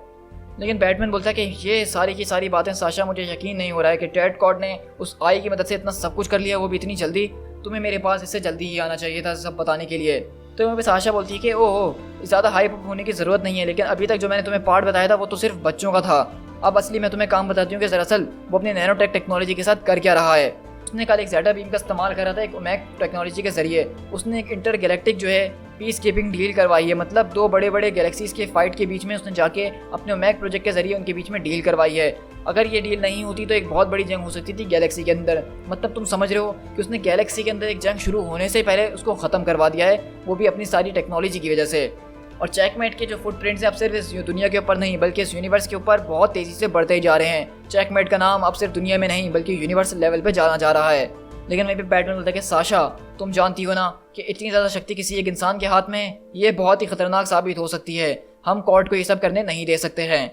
लेकिन बैटमैन बोलता है कि ये सारी की सारी बातें साशा, मुझे यकीन नहीं हो रहा है कि टेड कॉड ने उस आई की मदद से इतना सब कुछ कर लिया, वो भी इतनी जल्दी। तुम्हें मेरे पास इससे जल्दी ही आना चाहिए था सब बताने के लिए। तो वहाँ पे साशा बोलती है कि ओहो, ज़्यादा हाइप होने की ज़रूरत नहीं है, लेकिन अभी तक जो मैंने तुम्हें पार्ट बताया था वो तो सिर्फ बच्चों का था। अब असली मैं तुम्हें काम बताती हूँ कि दरअसल वो अपनी नैनोटेक टेक्नोलॉजी के साथ कर क्या रहा है। उसने कल एक ज़ेटा बीम का इस्तेमाल करा था एक ओमेक टेक्नोलॉजी के जरिए। उसने एक इंटर गैलेक्टिक जो है पीस कीपिंग डील करवाई है, मतलब दो बड़े बड़े गैलेक्सीज के फाइट के बीच में उसने जाके अपने ओमेक प्रोजेक्ट के जरिए उनके बीच में डील करवाई है। अगर ये डील नहीं होती तो एक बहुत बड़ी जंग हो सकती थी गैलेक्सी के अंदर। मतलब तुम समझ रहे हो कि उसने गैलेक्सी के अंदर एक जंग शुरू होने से पहले उसको ख़त्म करवा दिया है, वो भी अपनी सारी टेक्नोलॉजी की वजह से। और चेकमेट के जो फुटप्रिंट्स हैं अब सिर्फ इस दुनिया के ऊपर नहीं बल्कि इस यूनिवर्स के ऊपर बहुत तेज़ी से बढ़ते जा रहे हैं। चेकमेट का नाम अब सिर्फ दुनिया में नहीं बल्कि यूनिवर्सल लेवल पे जाना जा रहा है। लेकिन मैं भी बैटमैन बोलता है कि साशा, तुम जानती हो ना कि इतनी ज़्यादा शक्ति किसी एक इंसान के हाथ में ये बहुत ही खतरनाक साबित हो सकती है, हम कोर्ट को ये सब करने नहीं दे सकते हैं।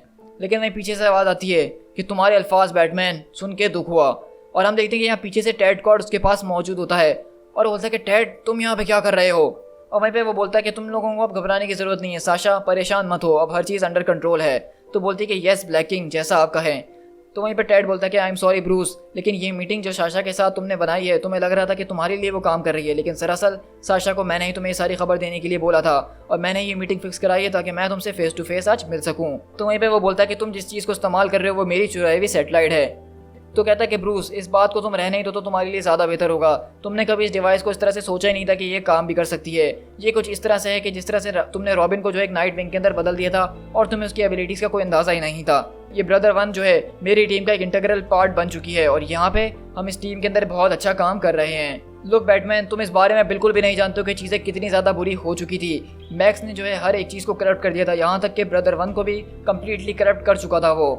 लेकिन मैं पीछे से आवाज़ आती है कि तुम्हारे अल्फाज बैटमैन सुन के दुख हुआ। और हम देखते हैं कि यहाँ पीछे से टेड कॉड उसके पास मौजूद होता है और बोलता है कि टेड, तुम यहाँ पे क्या कर रहे हो? और वहीं पे वो बोलता है कि तुम लोगों को अब घबराने की ज़रूरत नहीं है साशा, परेशान मत हो, अब हर चीज़ अंडर कंट्रोल है। तो बोलती है कि येस ब्लैक किंग, जैसा आप कहें। तो वहीं पे टेड बोलता है कि आई एम सॉरी ब्रूस, लेकिन ये मीटिंग जो साशा के साथ तुमने बनाई है, तुम्हें लग रहा था कि तुम्हारे लिए वो काम कर रही है, लेकिन दरअसल साशा को मैंने ही तुम्हें ये सारी खबर देने के लिए बोला था, और मैंने ये मीटिंग फिक्स कराई है ताकि मैं तुमसे फेस टू फेस आज मिल सकूं। तो वहीं पे वो बोलता है कि तुम जिस चीज़ को इस्तेमाल कर रहे हो वो मेरी चुराई हुई सैटेलाइट है। तो कहता है कि ब्रूस, इस बात को तुम रहने ही दो तो तुम्हारे लिए ज़्यादा बेहतर होगा। तुमने कभी इस डिवाइस को इस तरह से सोचा ही नहीं था कि ये काम भी कर सकती है। ये कुछ इस तरह से है कि जिस तरह से तुमने रॉबिन को जो एक नाइट विंग के अंदर बदल दिया था और तुम्हें उसकी एबिलिटीज़ का कोई अंदाज़ा ही नहीं था। ये ब्रदर वन जो है मेरी टीम का एक इंटीग्रल पार्ट बन चुकी है और यहाँ पे हम इस टीम के अंदर बहुत अच्छा काम कर रहे हैं। लुक बैटमैन, तुम इस बारे में बिल्कुल भी नहीं जानते हो कि चीज़ें कितनी ज़्यादा बुरी हो चुकी थी। मैक्स ने जो है हर एक चीज़ को करप्ट कर दिया था, यहाँ तक कि ब्रदर वन को भी कम्प्लीटली करप्ट कर चुका था वो।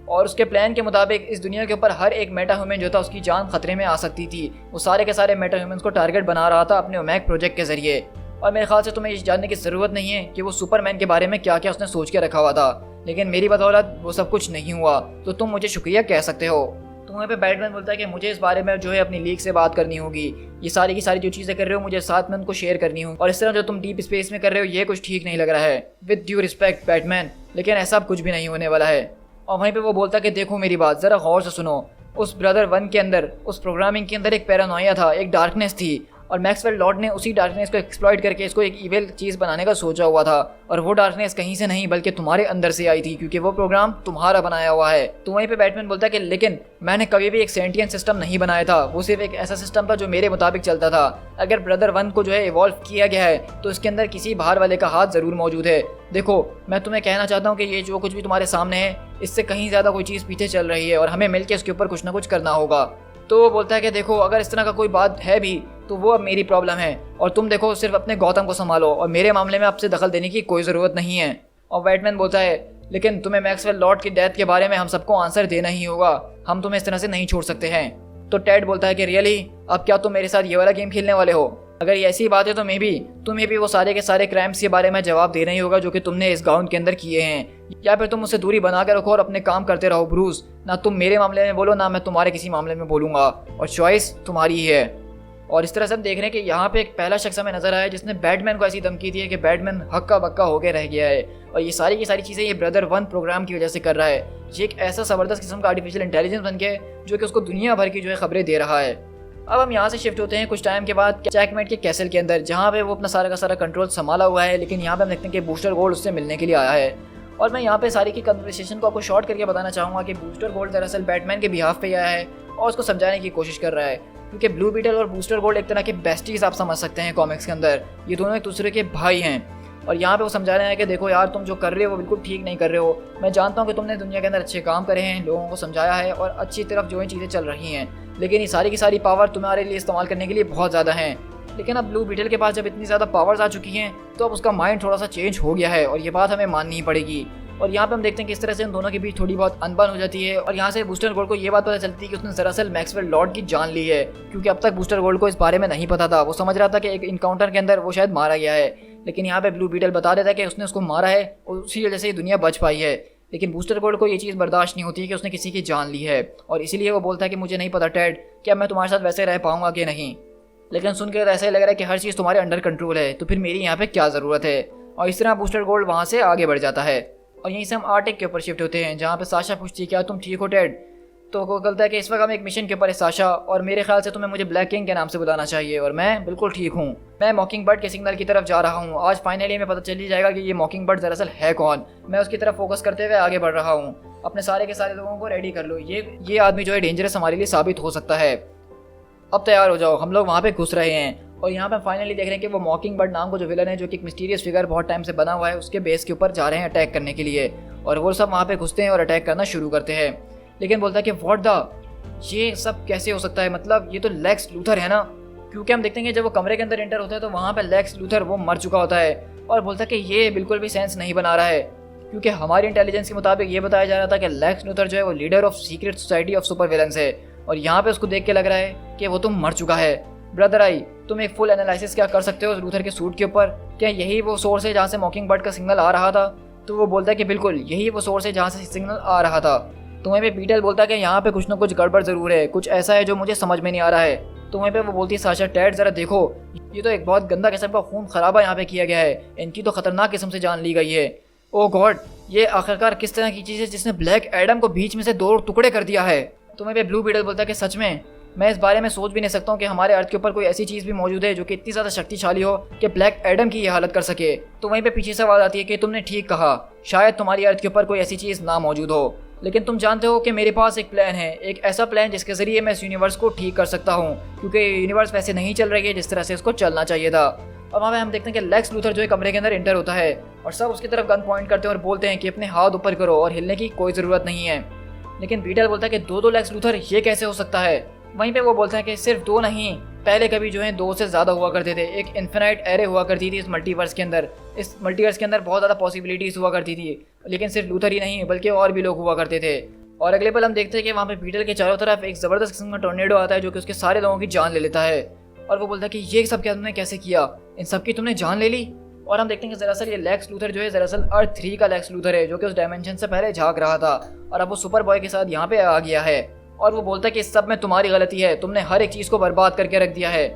और उसके प्लान के मुताबिक इस दुनिया के ऊपर हर एक मेटा ह्यूमन जो था उसकी जान खतरे में आ सकती थी। वो सारे के सारे मेटा ह्यूमंस को टारगेट बना रहा था अपने ओमेक प्रोजेक्ट के जरिए। और मेरे ख्याल से तुम्हें ये जानने की ज़रूरत नहीं है कि वो सुपरमैन के बारे में क्या क्या उसने सोच के रखा हुआ था, लेकिन मेरी बदौलत वो सब कुछ नहीं हुआ, तो तुम मुझे शुक्रिया कह सकते हो। तो वहीं पे बैटमैन बोलता है कि मुझे इस बारे में जो है अपनी लीग से बात करनी होगी, ये सारी की सारी जो चीज़ें कर रहे हो मुझे साथ में उनको शेयर करनी हो, और इस तरह जो तुम डीप स्पेस में कर रहे हो ये कुछ ठीक नहीं लग रहा है। विद ड्यू रिस्पेक्ट बैटमैन, लेकिन ऐसा अब कुछ भी नहीं होने वाला है। और वहीं पे वो बोलता है कि देखो मेरी बात ज़रा गौर से सुनो, उस ब्रदर 1 के अंदर, उस प्रोग्रामिंग के अंदर एक पैरानोया था, एक डार्कनेस थी, और मैक्सवेल लॉर्ड ने उसी डार्कनेस को एक्सप्लॉइट करके इसको एक इविल चीज़ बनाने का सोचा हुआ था। और वो डार्कनेस कहीं से नहीं बल्कि तुम्हारे अंदर से आई थी, क्योंकि वो प्रोग्राम तुम्हारा बनाया हुआ है। तो वहीं पे बैटमैन बोलता है कि लेकिन मैंने कभी भी एक सेंटिएंट सिस्टम नहीं बनाया था, वो सिर्फ एक ऐसा सिस्टम था जो मेरे मुताबिक चलता था। अगर ब्रदर 1 को जो है इवॉल्व किया गया है तो इसके अंदर किसी बाहर वाले का हाथ ज़रूर मौजूद है। देखो मैं तुम्हें कहना चाहता हूँ कि ये जो कुछ भी तुम्हारे सामने है इससे कहीं ज़्यादा कोई चीज़ पीछे चल रही है और हमें मिलकर इसके ऊपर कुछ ना कुछ करना होगा। तो वो बोलता है कि देखो अगर इस तरह का कोई बात है भी तो वो अब मेरी प्रॉब्लम है, और तुम देखो सिर्फ अपने गौतम को संभालो और मेरे मामले में आपसे दखल देने की कोई ज़रूरत नहीं है। और बैटमैन बोलता है लेकिन तुम्हें मैक्सवेल लॉर्ड की डेथ के बारे में हम सबको आंसर देना ही होगा, हम तुम्हें इस तरह से नहीं छोड़ सकते हैं। तो टेड बोलता है कि रियली अब क्या तुम मेरे साथ ये वाला गेम खेलने वाले हो? अगर ये ऐसी बात है तो तुम्हें भी वो सारे के सारे क्राइम्स के बारे में जवाब देना ही होगा जो कि तुमने इस गाउन के अंदर किए हैं, या फिर तुम मुझसे दूरी बना के रखो और अपने काम करते रहो ब्रूस। ना तुम मेरे मामले में बोलो ना मैं तुम्हारे किसी मामले में बोलूँगा, और चॉइस तुम्हारी ही है। और इस तरह से हम देख रहे हैं कि यहाँ पे एक पहला शख्स हमें नजर आया जिसने बैटमैन को ऐसी धमकी दी है कि बैटमैन हक्का बक्का होकर रह गया है, और ये सारी की सारी चीज़ें ये ब्रदर 1 प्रोग्राम की वजह से कर रहा है। ये एक ऐसा ज़बरदस्त किस्म का आर्टिफिशियल इंटेलिजेंस बन गया है जो कि उसको दुनिया भर की जो है खबरें दे रहा है। अब हम यहाँ से शिफ्ट होते हैं कुछ टाइम के बाद चैकमेट के कैसल के अंदर, जहाँ पे वो अपना सारा का सारा कंट्रोल संभाला हुआ है, लेकिन यहाँ पे हम देखते हैं कि बूस्टर गोल्ड उससे मिलने के लिए आया है। और मैं यहाँ पे सारी की कन्वर्सेशन को आपको शॉर्ट करके बताना चाहूँगा कि बूस्टर गोल्ड दरअसल बैटमैन के बिहाफ पे आया है और उसको समझाने की कोशिश कर रहा है, क्योंकि ब्लू बीटल और बूस्टर गोल्ड एक तरह के बेस्टीज आप समझ सकते हैं कॉमिक्स के अंदर। ये दोनों एक दूसरे के भाई हैं, और यहाँ पे वो समझा रहे हैं कि देखो यार तुम जो कर रहे हो वो बिल्कुल ठीक नहीं कर रहे हो। मैं जानता हूँ कि तुमने दुनिया के अंदर अच्छे काम करे हैं, लोगों को समझाया है और अच्छी तरफ जो है चीज़ें चल रही हैं, लेकिन ये सारी की सारी पावर तुम्हारे लिए इस्तेमाल करने के लिए बहुत ज़्यादा हैं। लेकिन अब ब्लू बीटल के पास जब इतनी ज़्यादा पावर्स आ चुकी हैं तो अब उसका माइंड थोड़ा सा चेंज हो गया है, और ये बात हमें माननी ही पड़ेगी। और यहाँ पे हम देखते हैं कि इस तरह से उन दोनों के बीच थोड़ी बहुत अनबन हो जाती है, और यहाँ से बूस्टर गोल्ड को ये बात पता चलती है कि उसने दरअसल मैक्सवेल लॉर्ड की जान ली है, क्योंकि अब तक बूस्टर गोल्ड को इस बारे में नहीं पता था। वो समझ रहा था कि एक इनकाउंटर के अंदर वो शायद मारा गया है, लेकिन यहाँ पे ब्लू बीटल बता देता है कि उसने उसको मारा है और उसी वजह से ये दुनिया बच पाई है। लेकिन बूस्टर गोल्ड को ये चीज़ बर्दाश्त नहीं होती कि उसने किसी की जान ली है, और इसीलिए वो बोलता है कि मुझे नहीं पता टेड क्या मैं तुम्हारे साथ वैसे रह पाऊंगा कि नहीं, लेकिन सुनकर ऐसा ही लग रहा है कि हर चीज़ तुम्हारे अंडर कंट्रोल है, तो फिर मेरी यहाँ पे क्या ज़रूरत है। और इस तरह बूस्टर गोल्ड वहाँ से आगे बढ़ जाता है। और यहीं से हम आर्टिक के ऊपर शिफ्ट होते हैं, जहाँ पे साशा पूछती है क्या तुम ठीक हो टेड? तो वो कहता है कि इस वक्त हम एक मिशन के ऊपर है साशा, और मेरे ख्याल से तुम्हें मुझे ब्लैक किंग के नाम से बुलाना चाहिए, और मैं बिल्कुल ठीक हूँ। मैं मॉकिंग बर्ड के सिग्नल की तरफ जा रहा हूँ। आज फाइनली हमें पता चल ही जाएगा कि ये मॉकिंग बर्ड दरअसल है कौन। मैं उसकी तरफ फोकस करते हुए आगे बढ़ रहा हूँ। अपने सारे के सारे लोगों को रेडी कर लो, ये आदमी जो है डेंजरस हमारे लिए साबित हो सकता है। अब तैयार हो जाओ, हम लोग वहाँ पे घुस रहे हैं। और यहाँ पे फाइनली देख रहे हैं कि वो मॉकिंग बर्ड नाम को जो विलन है, जो कि एक मिस्टीरियस फिगर बहुत टाइम से बना हुआ है, उसके बेस के ऊपर जा रहे हैं अटैक करने के लिए। और वो सब वहाँ पे घुसते हैं और अटैक करना शुरू करते हैं, लेकिन बोलता है कि व्हाट द, ये सब कैसे हो सकता है? मतलब ये तो लेक्स लूथर है ना, क्योंकि हम देखते हैं कि जब वो कमरे के अंदर एंटर होता है तो वहाँ पे लेक्स लूथर वो मर चुका होता है। और बोलता है कि ये बिल्कुल भी सेंस नहीं बना रहा है, क्योंकि हमारी इंटेलिजेंस के मुताबिक ये बताया जा रहा था कि लेक्स लूथर जो है वो leader of secret society of super villains है, और यहाँ पे उसको देख के लग रहा है कि वो तो मर चुका है। ब्रदर आई, तुम एक फुल एनालिसिस क्या कर सकते हो लूथर के सूट के ऊपर? क्या यही वो सोर्स है जहाँ से मॉकिंग बर्ड का सिग्नल आ रहा था? तो वो बोलता है कि बिल्कुल यही वो सोर्स है जहाँ से सिग्नल आ रहा था। तो वहीं पे बीटल बोलता है कि यहाँ पे कुछ ना कुछ गड़बड़ ज़रूर है, कुछ ऐसा है जो मुझे समझ में नहीं आ रहा है। तो वहीं पे वो बोलती है साशा टेड ज़रा देखो, ये तो एक बहुत गंदा किस्म का खून खराबा यहाँ पे किया गया है, इनकी तो खतरनाक किस्म से जान ली गई है। ओ गॉड, ये आखिरकार किस तरह की चीज़ है जिसने ब्लैक एडम को बीच में से 2 टुकड़े कर दिया है? तो वहीं पे ब्लू बीटल बोलता है कि सच में मैं इस बारे में सोच भी नहीं सकता हूँ कि हमारे अर्थ के ऊपर कोई ऐसी चीज़ भी मौजूद है जो कि इतनी ज़्यादा शक्तिशाली हो कि ब्लैक एडम की ये हालत कर सके। तो वहीं पे पीछे से आवाज़ आती है कि तुमने ठीक कहा, शायद तुम्हारी अर्थ के ऊपर कोई ऐसी चीज़ ना मौजूद हो, लेकिन तुम जानते हो कि मेरे पास एक प्लान है, एक ऐसा प्लान जिसके ज़रिए मैं इस यूनिवर्स को ठीक कर सकता हूँ, क्योंकि यूनिवर्स वैसे नहीं चल रही है जिस तरह से इसको चलना चाहिए था। और वहाँ पे हम देखते हैं कि लेक्स लूथर जो है कमरे के अंदर एंटर होता है, और सब उसकी तरफ गन पॉइंट करते हैं और बोलते हैं कि अपने हाथ ऊपर करो और हिलने की कोई ज़रूरत नहीं है। लेकिन बीटल बोलता है कि 2 लेक्स लूथर ये कैसे हो सकता है? वहीं पे वो बोलता है कि सिर्फ 2 नहीं, पहले कभी जो है 2 से ज़्यादा हुआ करते थे। एक इन्फिनाइट एरे हुआ करती थी इस मल्टीवर्स के अंदर। इस मल्टीवर्स के अंदर बहुत ज़्यादा पॉसिबिलिटीज़ हुआ करती थी, लेकिन सिर्फ लूथर ही नहीं बल्कि और भी लोग हुआ करते थे। और अगले पल हम देखते हैं कि वहाँ पे बीटल के चारों तरफ एक ज़बरदस्त किस्म का टॉर्नेडो आता है जो कि उसके सारे लोगों की जान ले लेता है। और वो बोलता है कि ये सब क्या तुमने कैसे किया, इन सब की तुमने जान ले ली? और हम देखते हैं कि दरअसल ये लेक्स लूथर जो है दरअसल अर्थ 3 का लेक्स लूथर है, जो कि उस डायमेंशन से पहले झाँक रहा था, और अब वो सुपर बॉय के साथ यहाँ पे आ गया है। और वो बोलता है कि इस सब में तुम्हारी गलती है, तुमने हर एक चीज़ को बर्बाद करके रख दिया है।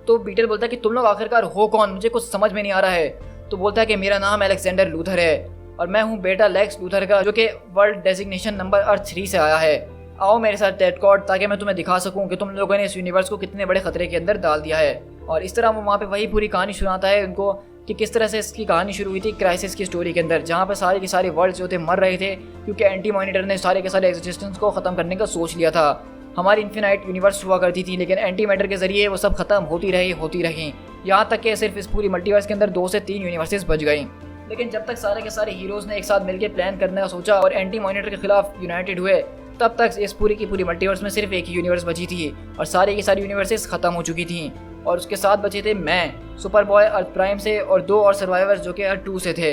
तो बीटल बोलता है कि तुम लोग आखिरकार हो कौन, मुझे कुछ समझ में नहीं आ रहा है। तो बोलता है कि मेरा नाम अलेक्जेंडर लूथर है और मैं हूँ बेटा लेक्स लूथर का, जो कि वर्ल्ड डेजिग्नेशन नंबर अर्थ 3 से आया है। आओ मेरे साथ टेड कॉर्ड, ताकि मैं तुम्हें दिखा सकूं कि तुम लोगों ने इस यूनिवर्स को कितने बड़े खतरे के अंदर डाल दिया है। और इस तरह वो वहाँ पे वही पूरी कहानी सुनाता है उनको कि किस तरह से इसकी कहानी शुरू हुई थी क्राइसिस की स्टोरी के अंदर, जहाँ पे सारे के सारे वर्ल्ड्स जो थे मर रहे थे क्योंकि एंटी मॉनिटर ने सारे के सारे एग्जिस्टेंस को ख़त्म करने का सोच लिया था। हमारी इन्फिनाइट यूनिवर्स हुआ करती थी, लेकिन एंटी मैटर के जरिए वो सब खत्म होती रही, यहाँ तक कि सिर्फ इस पूरी मल्टीवर्स के अंदर 2 से 3 यूनिवर्सेस बच गई। लेकिन जब तक सारे के सारे हीरोज़ ने एक साथ मिलकर प्लान करने का सोचा और एंटी मॉनिटर के खिलाफ यूनाइटेड हुए, तब तक इस पूरी की पूरी मल्टीवर्स में सिर्फ एक ही यूनिवर्स बची थी और सारी की सारी यूनिवर्सेस खत्म हो चुकी थी। और उसके साथ बचे थे मैं, सुपर बॉय अर्थ प्राइम से और 2 और सर्वाइवर्स जो कि अर्थ 2 से थे।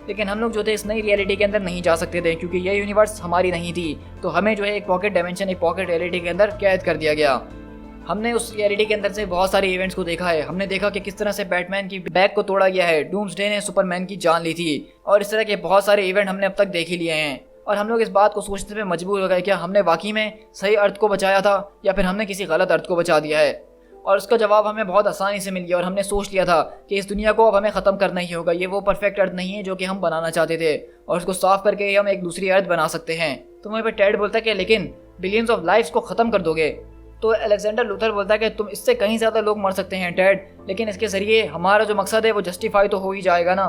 लेकिन हम लोग जो थे इस नई रियलिटी के अंदर नहीं जा सकते थे क्योंकि ये यूनिवर्स हमारी नहीं थी, तो हमें जो है एक पॉकेट डायमेंशन, एक पॉकेट रियलिटी के अंदर कैद कर दिया गया। हमने उस रियलिटी के अंदर से बहुत सारे इवेंट्स को देखा है। हमने देखा कि किस तरह से बैटमैन की बैग को तोड़ा गया है, डूम्सडे ने सुपरमैन की जान ली थी, और इस तरह के बहुत सारे इवेंट हमने अब तक देख ही लिए हैं। और हम लोग इस बात को सोचने पे मजबूर हो गए, क्या हमने वाकई में सही अर्थ को बचाया था या फिर हमने किसी गलत अर्थ को बचा दिया है। और उसका जवाब हमें बहुत आसानी से मिल गया और हमने सोच लिया था कि इस दुनिया को अब हमें ख़त्म करना ही होगा। ये वो परफेक्ट अर्थ नहीं है जो कि हम बनाना चाहते थे, और उसको साफ करके ही हम एक दूसरी अर्थ बना सकते हैं। तो वहीं पर टेड बोलता है कि लेकिन बिलियंस ऑफ लाइफ्स को ख़त्म कर दोगे। तो अलेक्जेंडर लूथर बोलता है कि तुम इससे कहीं ज़्यादा लोग मर सकते हैं टेड, लेकिन इसके ज़रिए हमारा जो मकसद है वो जस्टिफाई तो हो ही जाएगा ना।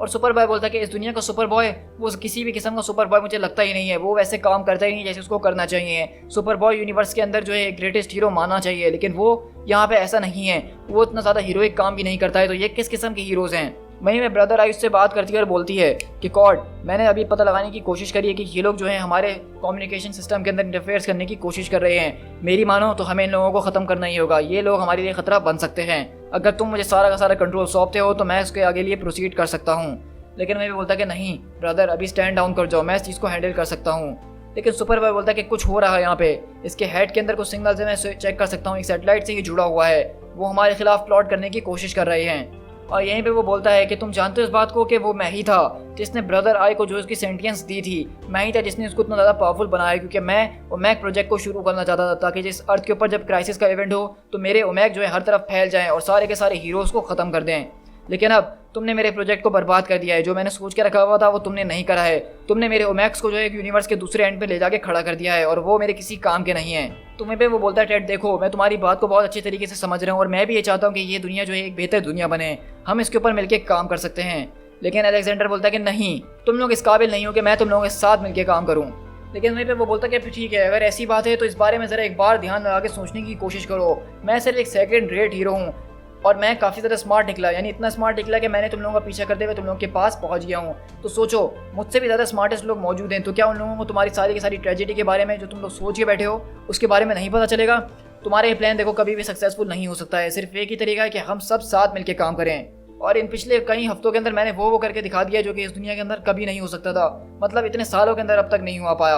और सुपर बॉय बोलता है कि इस दुनिया का सुपर बॉय वो किसी भी किस्म का सुपर बॉय मुझे लगता ही नहीं है, वो वैसे काम करता ही नहीं जैसे उसको करना चाहिए। सुपर बॉय यूनिवर्स के अंदर जो है ग्रेटेस्ट हीरो मानना चाहिए, लेकिन वो यहाँ पे ऐसा नहीं है, वो इतना ज़्यादा हीरोइक काम भी नहीं करता है। तो ये किस किस्म के हीरोज़ हैं। वहीं में ब्रदर आयुष से बात करती है और बोलती है कि कॉर्ड, मैंने अभी पता लगाने की कोशिश करी है कि ये लोग जो है हमारे कम्युनिकेशन सिस्टम के अंदर इंटरफेयर करने की कोशिश कर रहे हैं। मेरी मानो तो हमें इन लोगों को ख़त्म करना ही होगा, ये लोग हमारे लिए खतरा बन सकते हैं। अगर तुम मुझे सारा का सारा कंट्रोल सौंपते हो तो मैं इसके आगे लिए प्रोसीड कर सकता हूँ। लेकिन मैं भी बोलता कि नहीं ब्रदर, अभी स्टैंड डाउन कर जाओ, मैं इस चीज़ को हैंडल कर सकता हूँ। लेकिन सुपर बॉय बोलता है कि कुछ हो रहा है यहाँ पे, इसके हेड के अंदर कुछ सिग्नल्स है, मैं चेक कर सकता हूँ, एक सैटेलाइट से ही जुड़ा हुआ है, वो हमारे खिलाफ प्लॉट करने की कोशिश कर रहे हैं। और यहीं पे वो बोलता है कि तुम जानते हो इस बात को कि वो मैं ही था जिसने ब्रदर आई को जो उसकी सेंटियंस दी थी, मैं ही था जिसने उसको इतना ज़्यादा पावरफुल बनाया, क्योंकि मैं ओमेग प्रोजेक्ट को शुरू करना चाहता था ताकि जिस अर्थ के ऊपर जब क्राइसिस का इवेंट हो तो मेरे ओमेग जो है हर तरफ फैल जाएं और सारे के सारे हीरोज़ को ख़त्म कर दें। लेकिन अब तुमने मेरे प्रोजेक्ट को बर्बाद कर दिया है, जो मैंने सोच के रखा हुआ था वो तुमने नहीं करा है। तुमने मेरे ओमैक्स को जो है यूनिवर्स के दूसरे एंड पे ले जाके खड़ा कर दिया है और वो मेरे किसी काम के नहीं है। तुम्हें पे वो बोलता है टेड, देखो मैं तुम्हारी बात को बहुत अच्छे तरीके से समझ रहा हूँ और मैं भी ये चाहता हूँ कि ये दुनिया जो है एक बेहतर दुनिया बने, हम इसके ऊपर मिलकर काम कर सकते हैं। लेकिन अलेक्जेंडर बोलता है कि नहीं, तुम लोग इस काबिल नहीं हो कि मैं तुम लोगों के साथ मिलकर काम करूँ। लेकिन वहीं पे वो बोलता है कि ठीक है, अगर ऐसी बात है तो इस बारे में ज़रा एक बार ध्यान लगा के सोचने की कोशिश करो। मैं सिर्फ एक सेकंड रेट हीरो हूँ और मैं काफ़ी ज़्यादा स्मार्ट निकला, यानी इतना स्मार्ट निकला कि मैंने तुम लोगों का पीछा करते हुए तुम लोगों के पास पहुंच गया हूं। तो सोचो, मुझसे भी ज़्यादा स्मार्टेस्ट लोग मौजूद हैं, तो क्या उन लोगों को तुम्हारी सारी की सारी ट्रेजेडी के बारे में जो तुम लोग सोच के बैठे हो उसके बारे में नहीं पता चलेगा? तुम्हारे ये प्लान देखो कभी भी सक्सेसफुल नहीं हो सकता है। सिर्फ एक ही तरीका है कि हम सब साथ मिलकर काम करें। और इन पिछले कई हफ्तों के अंदर मैंने वो करके दिखा दिया जो कि इस दुनिया के अंदर कभी नहीं हो सकता था, मतलब इतने सालों के अंदर अब तक नहीं हुआ पाया।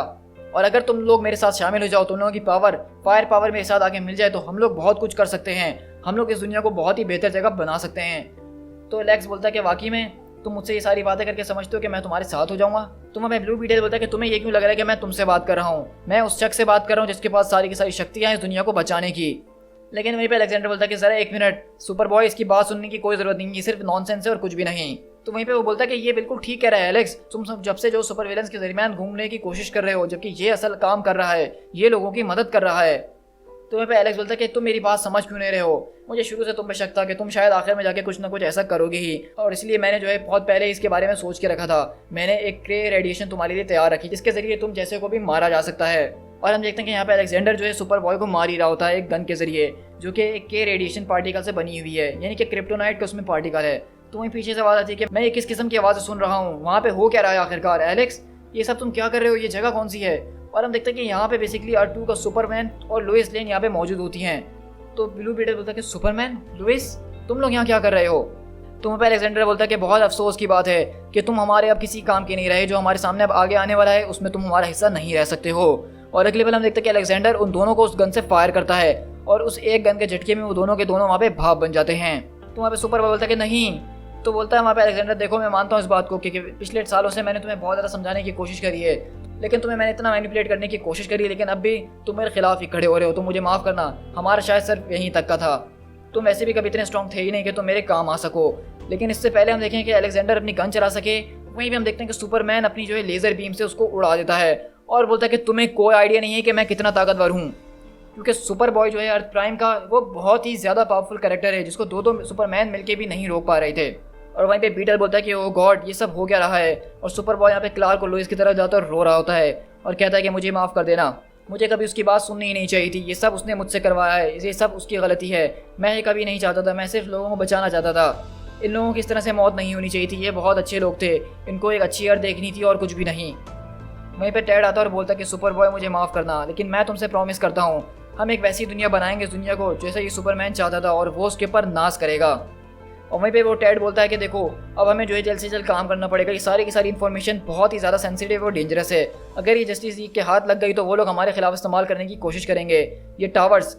और अगर तुम लोग मेरे साथ शामिल हो जाओ, तुम लोगों की फायर पावर मेरे साथ आके मिल जाए तो हम लोग बहुत कुछ कर सकते हैं, हम लोग इस दुनिया को बहुत ही बेहतर जगह बना सकते हैं। तो लेक्स बोलता है कि वाकई में तुम मुझसे ये सारी बातें करके समझते हो कि मैं तुम्हारे साथ हो जाऊंगा। तुम हमें ब्लू बीटल बोलता है कि तुम्हें ये क्यों लग रहा है कि मैं तुमसे बात कर रहा हूँ, मैं उस शख्स से बात कर रहा हूँ जिसके पास सारी की सारी शक्तियाँ हैं इस दुनिया को बचाने की। लेकिन वहीं पे अलेक्जेंडर बोलता है कि ज़रा एक मिनट सुपर बॉय, इसकी बात सुनने की कोई ज़रूरत नहीं, ये सिर्फ नॉनसेंस है और कुछ भी नहीं। तो वहीं पे वो बोलता है कि ये बिल्कुल ठीक कह रहा है एलेक्स, तुम सब जब से जो सुपर विलेंस के दरमियान घूमने की कोशिश कर रहे हो, जबकि ये असल काम कर रहा है, ये लोगों की मदद कर रहा है। तो वहीं पे एलेक्स बोलता है कि तुम मेरी बात समझ क्यों नहीं रहे हो, मुझे शुरू से तुम पे शक था कि तुम शायद आखिर में जाके कुछ ना कुछ ऐसा करोगे ही, और इसलिए मैंने जो है बहुत पहले इसके बारे में सोच के रखा था। मैंने एक क्रे रेडिएशन तुम्हारे लिए तैयार रखी जिसके जरिए तुम जैसे को भी मारा जा सकता है। और हम देखते हैं कि यहाँ पे अलेक्जेंडर जो है सुपर बॉय को मार ही रहा होता है एक गन के जरिए, जो कि एक के रेडिएशन पार्टिकल से बनी हुई है, यानी कि क्रिप्टोनाइट का उसमें पार्टिकल है। तो वहीं पीछे से आवाज़ आती है कि मैं ये किस किस्म की आवाज़ सुन रहा हूँ, वहाँ पे हो क्या रहा है आखिरकार? एलेक्स, ये सब तुम क्या कर रहे हो, ये जगह कौन सी है? और हम देखते हैं कि यहाँ पे बेसिकली अर्थ 2 का सुपरमैन और लुइस लेन यहाँ पे मौजूद होती हैं। तो ब्लू बीटल बोलता है कि सुपरमैन, लुइस, तुम लोग यहाँ क्या कर रहे हो? तो वहाँ पे अलेक्जेंडर बोलता है कि बहुत अफसोस की बात है कि तुम हमारे अब किसी काम के नहीं रहे, जो हमारे सामने अब आगे आने वाला है उसमें तुम हमारा हिस्सा नहीं रह सकते हो। और अगले पल हम देखते हैं कि अलेक्जेंडर उन दोनों को उस गन से फायर करता है और उस एक गन के झटके में वो दोनों के दोनों वहाँ पे भाप बन जाते हैं। तो वहाँ पे सुपर बोलता है कि नहीं। तो बोलता है वहाँ पे अलेक्जेंडर, देखो मैं मानता हूँ इस बात को कि पिछले सालों से मैंने तुम्हें बहुत ज़्यादा समझाने की कोशिश करी है, लेकिन तुम्हें मैंने इतना मैनिपुलेट करने की कोशिश करी, लेकिन अब भी तुम मेरे खिलाफ ही खड़े हो रहे हो। तो मुझे माफ़ करना, हमारा शायद सिर्फ यहीं तक का था। तुम वैसे भी कभी इतने स्ट्रॉन्ग थे ही नहीं कि तुम मेरे काम आ सको। लेकिन इससे पहले हम देखें कि अलेक्जेंडर अपनी गन चला सके, वहीं भी हम देखते हैं कि सुपरमैन अपनी जो है लेज़र बीम से उसको उड़ा देता है और बोलता है कि तुम्हें कोई आइडिया नहीं है कि मैं कितना ताकतवर हूँ। क्योंकि सुपर बॉय जो है अर्थ प्राइम का, वो बहुत ही ज़्यादा पावरफुल कैरेक्टर है जिसको दो सुपरमैन मिलके भी नहीं रोक पा रहे थे। और वहीं पे पीटर बोलता है कि ओ गॉड, ये सब हो क्या रहा है। और सुपर बॉय यहाँ पे क्लार्क और लुइस की तरफ जाता है और रो रहा होता है और कहता है कि मुझे माफ़ कर देना, मुझे कभी उसकी बात सुननी ही नहीं चाहिए थी। ये सब उसने मुझसे करवाया है, ये सब उसकी गलती है। मैं ये कभी नहीं चाहता था, मैं सिर्फ लोगों को बचाना चाहता था। इन लोगों की इस तरह से मौत नहीं होनी चाहिए थी। ये बहुत अच्छे लोग थे, इनको एक अच्छी अर्थ देखनी थी और कुछ भी नहीं। वहीं पे टेड आता और बोलता कि सुपर बॉय मुझे माफ़ करना, लेकिन मैं तुमसे प्रॉमिस करता हूँ हम एक वैसी दुनिया बनाएंगे, इस दुनिया को जैसा ये सुपरमैन चाहता था, और वो उसके ऊपर नाश करेगा। और वहीं पे वो टेड बोलता है कि देखो अब हमें जो है जल्द से जल्द काम करना पड़ेगा। ये सारी की सारी इन्फॉर्मेशन बहुत ही ज़्यादा सेंसिटिव और डेंजरस है। अगर ये जस्टिस लीग के हाथ लग गई तो वो लोग हमारे खिलाफ इस्तेमाल करने की कोशिश करेंगे। ये टावर्स,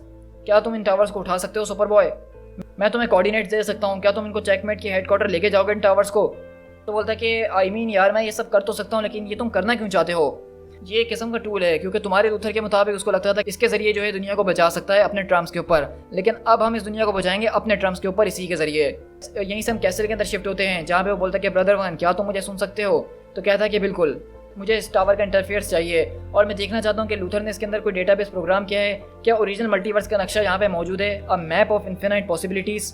क्या तुम इन टावर्स को उठा सकते हो सुपर बॉय? मैं तुम्हें कोऑर्डिनेट्स दे सकता हूँ, क्या तुम इनको चेकमेट के हेडक्वार्टर लेके जाओगे इन टावर्स को? तो बोलता है कि आई मीन यार, मैं ये सब कर तो सकता हूँ, लेकिन ये तुम करना क्यों चाहते हो? ये एक किस्म का टूल है, क्योंकि तुम्हारे लूथर के मुताबिक उसको लगता था कि इसके जरिए जो है दुनिया को बचा सकता है अपने टर्म्स के ऊपर, लेकिन अब हम इस दुनिया को बचाएंगे अपने टर्म्स के ऊपर इसी के जरिए। यहीं से हम कैसल के अंदर शिफ्ट होते हैं, जहाँ पे वो बोलता है कि ब्रदर वन, क्या तुम मुझे सुन सकते हो? तो कहता है कि बिल्कुल, मुझे इस टावर का इंटरफेयर्स चाहिए और मैं देखना चाहता हूँ कि लूथर ने इसके अंदर कोई डेटाबेस प्रोग्राम किया है, क्या ओरिजिनल मल्टीवर्स का नक्शा यहाँ पे मौजूद है, a map of infinite possibilities.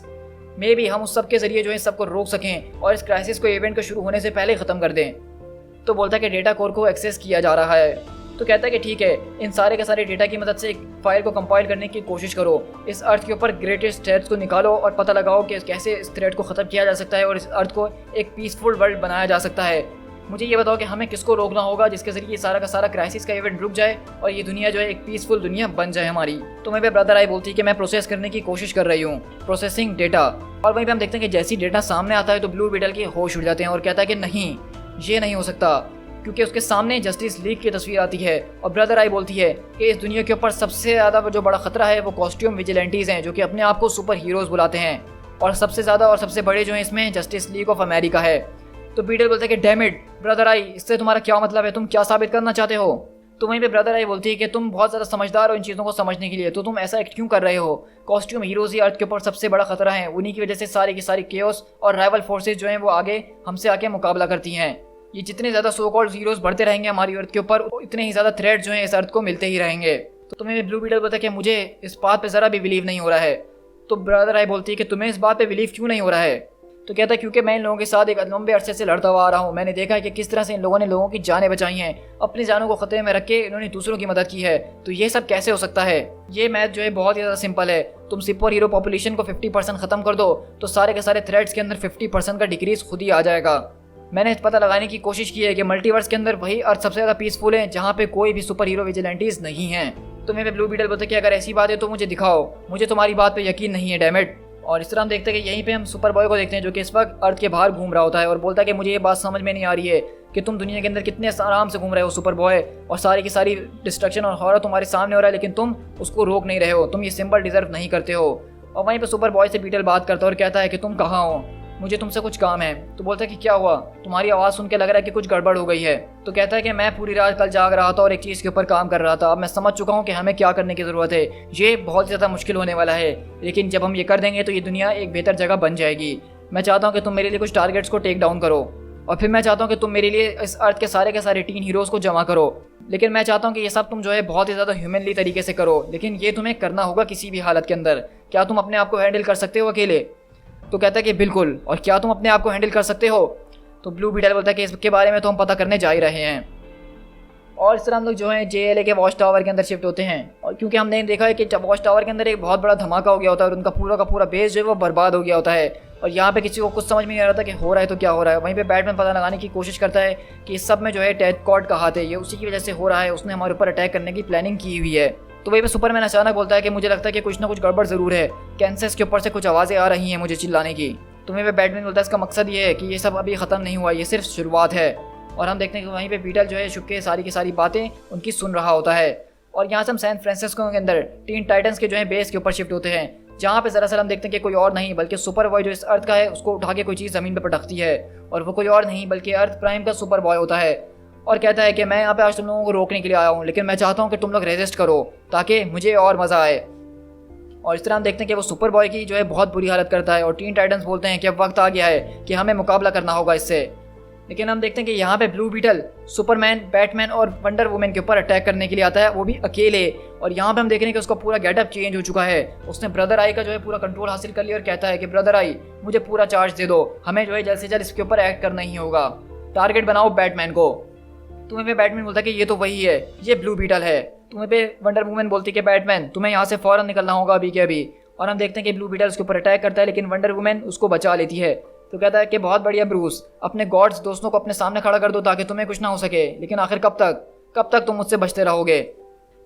मे भी हम उस सब के जरिए जो है सबको रोक सकें और इस क्राइसिस को इवेंट को शुरू होने से पहले ख़त्म कर दें। तो बोलता है कि डेटा कोर को एक्सेस किया जा रहा है। तो कहता है कि ठीक है, इन सारे के सारे डेटा की मदद से एक फाइल को कंपाइल करने की कोशिश करो, इस अर्थ के ऊपर ग्रेटेस्ट थ्रेट्स को निकालो और पता लगाओ कि कैसे इस थ्रेट को ख़त्म किया जा सकता है और इस अर्थ को एक पीसफुल वर्ल्ड बनाया जा सकता है। मुझे ये बताओ कि हमें किसको रोकना होगा जिसके जरिए ये सारा का सारा क्राइसिस का इवेंट रुक जाए और ये दुनिया जो है एक पीसफुल दुनिया बन जाए हमारी। तो मेरे ब्रदर आई बोलती है कि मैं प्रोसेस करने की कोशिश कर रही हूँ, प्रोसेसिंग डेटा। और वहीं पे हम देखते हैं कि जैसी डेटा सामने आता है तो ब्लू बीटल के होश उड़ जाते हैं और कहता है कि नहीं, ये नहीं हो सकता, क्योंकि उसके सामने जस्टिस लीग की तस्वीर आती है और ब्रदर आई बोलती है कि इस दुनिया के ऊपर सबसे ज़्यादा जो बड़ा खतरा है वो कॉस्ट्यूम विजिलेंटीज़ हैं, जो कि अपने आप को सुपर हीरोज़ बुलाते हैं, और सबसे ज़्यादा और सबसे बड़े जो हैं इसमें जस्टिस लीग ऑफ अमेरिका है। तो पीटर बोलते हैं कि डैम इट ब्रदर आई, इससे तुम्हारा क्या मतलब है, तुम क्या साबित करना चाहते हो? तो वहीं पे ब्रदर आई बोलती है कि तुम बहुत ज़्यादा समझदार हो इन चीज़ों को समझने के लिए, तो तुम ऐसा एक्ट क्यों कर रहे हो? कॉस्ट्यूम हीरोज़ ही अर्थ के ऊपर सबसे बड़ा खतरा है, उन्हीं की वजह से सारी की सारी केओस और राइवल फोर्सेज जो हैं वो आगे हमसे आके मुकाबला करती हैं। ये जितने ज़्यादा सो कॉल्ड हीरोज़ बढ़ते रहेंगे हमारी अर्थ के ऊपर, इतने ही ज़्यादा थ्रेट जो हैं इस अर्थ को मिलते ही रहेंगे। तो तुम्हें ब्लू बीटल बोलता है कि मुझे इस बात पे ज़रा भी बिलीव नहीं हो रहा है। तो ब्रदर आई बोलती है कि तुम्हें इस बात पे बिलीव क्यों नहीं हो रहा है? तो कहता है क्योंकि मैं इन लोगों के साथ एक लंबे अरसे से लड़ता हुआ आ रहा हूँ। मैंने देखा है कि किस तरह से इन लोगों ने लोगों की जानें बचाई हैं, अपनी जानों को खतरे में रख के इन्होंने दूसरों की मदद की है। तो ये सब कैसे हो सकता है? ये मैथ जो है बहुत ही ज़्यादा सिंपल है। तुम सुपर हीरो पॉपुलेशन को 50% ख़त्म कर दो तो सारे के सारे थ्रेड्स के अंदर 50% का डिक्रीज खुद ही आ जाएगा। मैंने पता लगाने की कोशिश की है कि मल्टीवर्स के अंदर वही अर्थ सबसे ज़्यादा पीसफुल है जहाँ पे कोई भी सुपर हीरो विजिलेंटीज नहीं हैं। तो मेरे ब्लू बीटल बोलते कि अगर ऐसी बात है तो मुझे दिखाओ, मुझे तुम्हारी बात पे यकीन नहीं है डैमेट। और इस तरह हम देखते हैं कि यहीं पे हम सुपर बॉय को देखते हैं जो कि इस वक्त अर्थ के बाहर घूम रहा होता है और बोलता है कि मुझे ये बात समझ में नहीं आ रही है कि तुम दुनिया के अंदर कितने आराम से घूम रहे हो सुपर बॉय, और सारी की सारी डिस्ट्रक्शन और हॉरर तुम्हारे सामने हो रहा है, लेकिन तुम उसको रोक नहीं रहे हो, तुम ये सिंबल डिजर्व नहीं करते हो। और वहीं पे सुपर बॉय से पीटर बात करता है और कहता है कि तुम कहाँ हो, मुझे तुमसे कुछ काम है। तो बोलता है कि क्या हुआ, तुम्हारी आवाज़ सुन के लग रहा है कि कुछ गड़बड़ हो गई है। तो कहता है कि मैं पूरी रात कल जाग रहा था और एक चीज़ के ऊपर काम कर रहा था, अब मैं समझ चुका हूँ कि हमें क्या करने की ज़रूरत है। ये बहुत ज़्यादा मुश्किल होने वाला है, लेकिन जब हम ये कर देंगे तो ये दुनिया एक बेहतर जगह बन जाएगी। मैं चाहता हूँ कि तुम मेरे लिए कुछ टारगेट्स को टेक डाउन करो, और फिर मैं चाहता हूँ कि तुम मेरे लिए इस अर्थ के सारे टीन हीरोज़ को जमा करो। लेकिन मैं चाहता हूँ कि ये सब तुम जो है बहुत ही ज़्यादा ह्यूमनली तरीके से करो, लेकिन ये तुम्हें करना होगा किसी भी हालत के अंदर। क्या तुम अपने आप को हैंडल कर सकते हो अकेले? तो कहता है कि बिल्कुल, और क्या तुम अपने आप को हैंडल कर सकते हो? तो ब्लू बीटल बोलता है कि इसके बारे में तो हम पता करने जा ही रहे हैं। और इस तरह हम लोग जो है JLA के वॉच टावर के अंदर शिफ्ट होते हैं, और क्योंकि हमने देखा है कि वॉच टावर के अंदर एक बहुत बड़ा धमाका हो गया होता है और उनका पूरा का पूरा बेस जो है वो बर्बाद हो गया होता है, और यहाँ पे किसी को कुछ समझ में नहीं आ रहा था कि हो रहा है तो क्या हो रहा है। वहीं पे बैटमैन पता लगाने की कोशिश करता है कि इस सब में जो है टेड कॉर्ड का हाथ है, ये उसी की वजह से हो रहा है, उसने हमारे ऊपर अटैक करने की प्लानिंग की हुई है। तो वहीं पे सुपरमैन अचानक बोलता है कि मुझे लगता है कि कुछ ना कुछ गड़बड़ ज़रूर है, कैंसस के ऊपर से कुछ आवाज़ें आ रही हैं मुझे चिल्लाने की। तो वहीं पे बैटमैन बोलता है इसका मकसद ये है कि ये सब अभी ख़त्म नहीं हुआ, ये सिर्फ शुरुआत है। और हम देखते हैं कि वहीं पे बीटल जो है छुप के सारी की सारी बातें उनकी सुन रहा होता है। और यहाँ से हम सैन फ्रांसिस्को के अंदर टीन टाइटन्स के जो है बेस के ऊपर शिफ्ट होते हैं, जहाँ पे दरअसल हम देखते हैं कि कोई और नहीं बल्कि सुपर बॉय जो इस अर्थ का है उसको उठा के कोई चीज़ ज़मीन पर पटकती है, और वो कोई और नहीं बल्कि अर्थ प्राइम का सुपर बॉय होता है। और कहता है कि मैं यहाँ पे आज तुम लोगों को रोकने के लिए आया हूँ, लेकिन मैं चाहता हूँ कि तुम लोग रेजिस्ट करो ताकि मुझे और मज़ा आए। और इस तरह हम देखते हैं कि वो सुपर बॉय की जो है बहुत बुरी हालत करता है और टीन टाइटन्स बोलते हैं कि अब वक्त आ गया है कि हमें मुकाबला करना होगा इससे। लेकिन हम देखते हैं कि यहाँ पे ब्लू बीटल सुपरमैन, बैटमैन और वंडर वुमेन के ऊपर अटैक करने के लिए आता है, वो भी अकेले। और यहाँ पे हम देख रहे हैं कि उसका पूरा गेटअप चेंज हो चुका है। उसने ब्रदर आई का जो है पूरा कंट्रोल हासिल कर लिया और कहता है कि ब्रदर आई मुझे पूरा चार्ज दे दो, हमें जो है जल्द से जल्द इसके ऊपर एक्ट करना ही होगा, टारगेट बनाओ बैटमैन को। तुम्हें पे बैटमैन बोलता है कि ये तो वही है, ये ब्लू बीटल है। तुम्हें पे वंडर वुमेन बोलती है कि बैटमैन तुम्हें यहाँ से फौरन निकलना होगा अभी के अभी। और हम देखते हैं कि ब्लू बीटल उसके ऊपर अटैक करता है, लेकिन वंडर वुमेन उसको बचा लेती है। तो कहता है कि बहुत बढ़िया ब्रूस, अपने गॉड्स दोस्तों को अपने सामने खड़ा कर दो ताकि तुम्हें कुछ ना हो सके, लेकिन आखिर कब तक तुम मुझसे बचते रहोगे।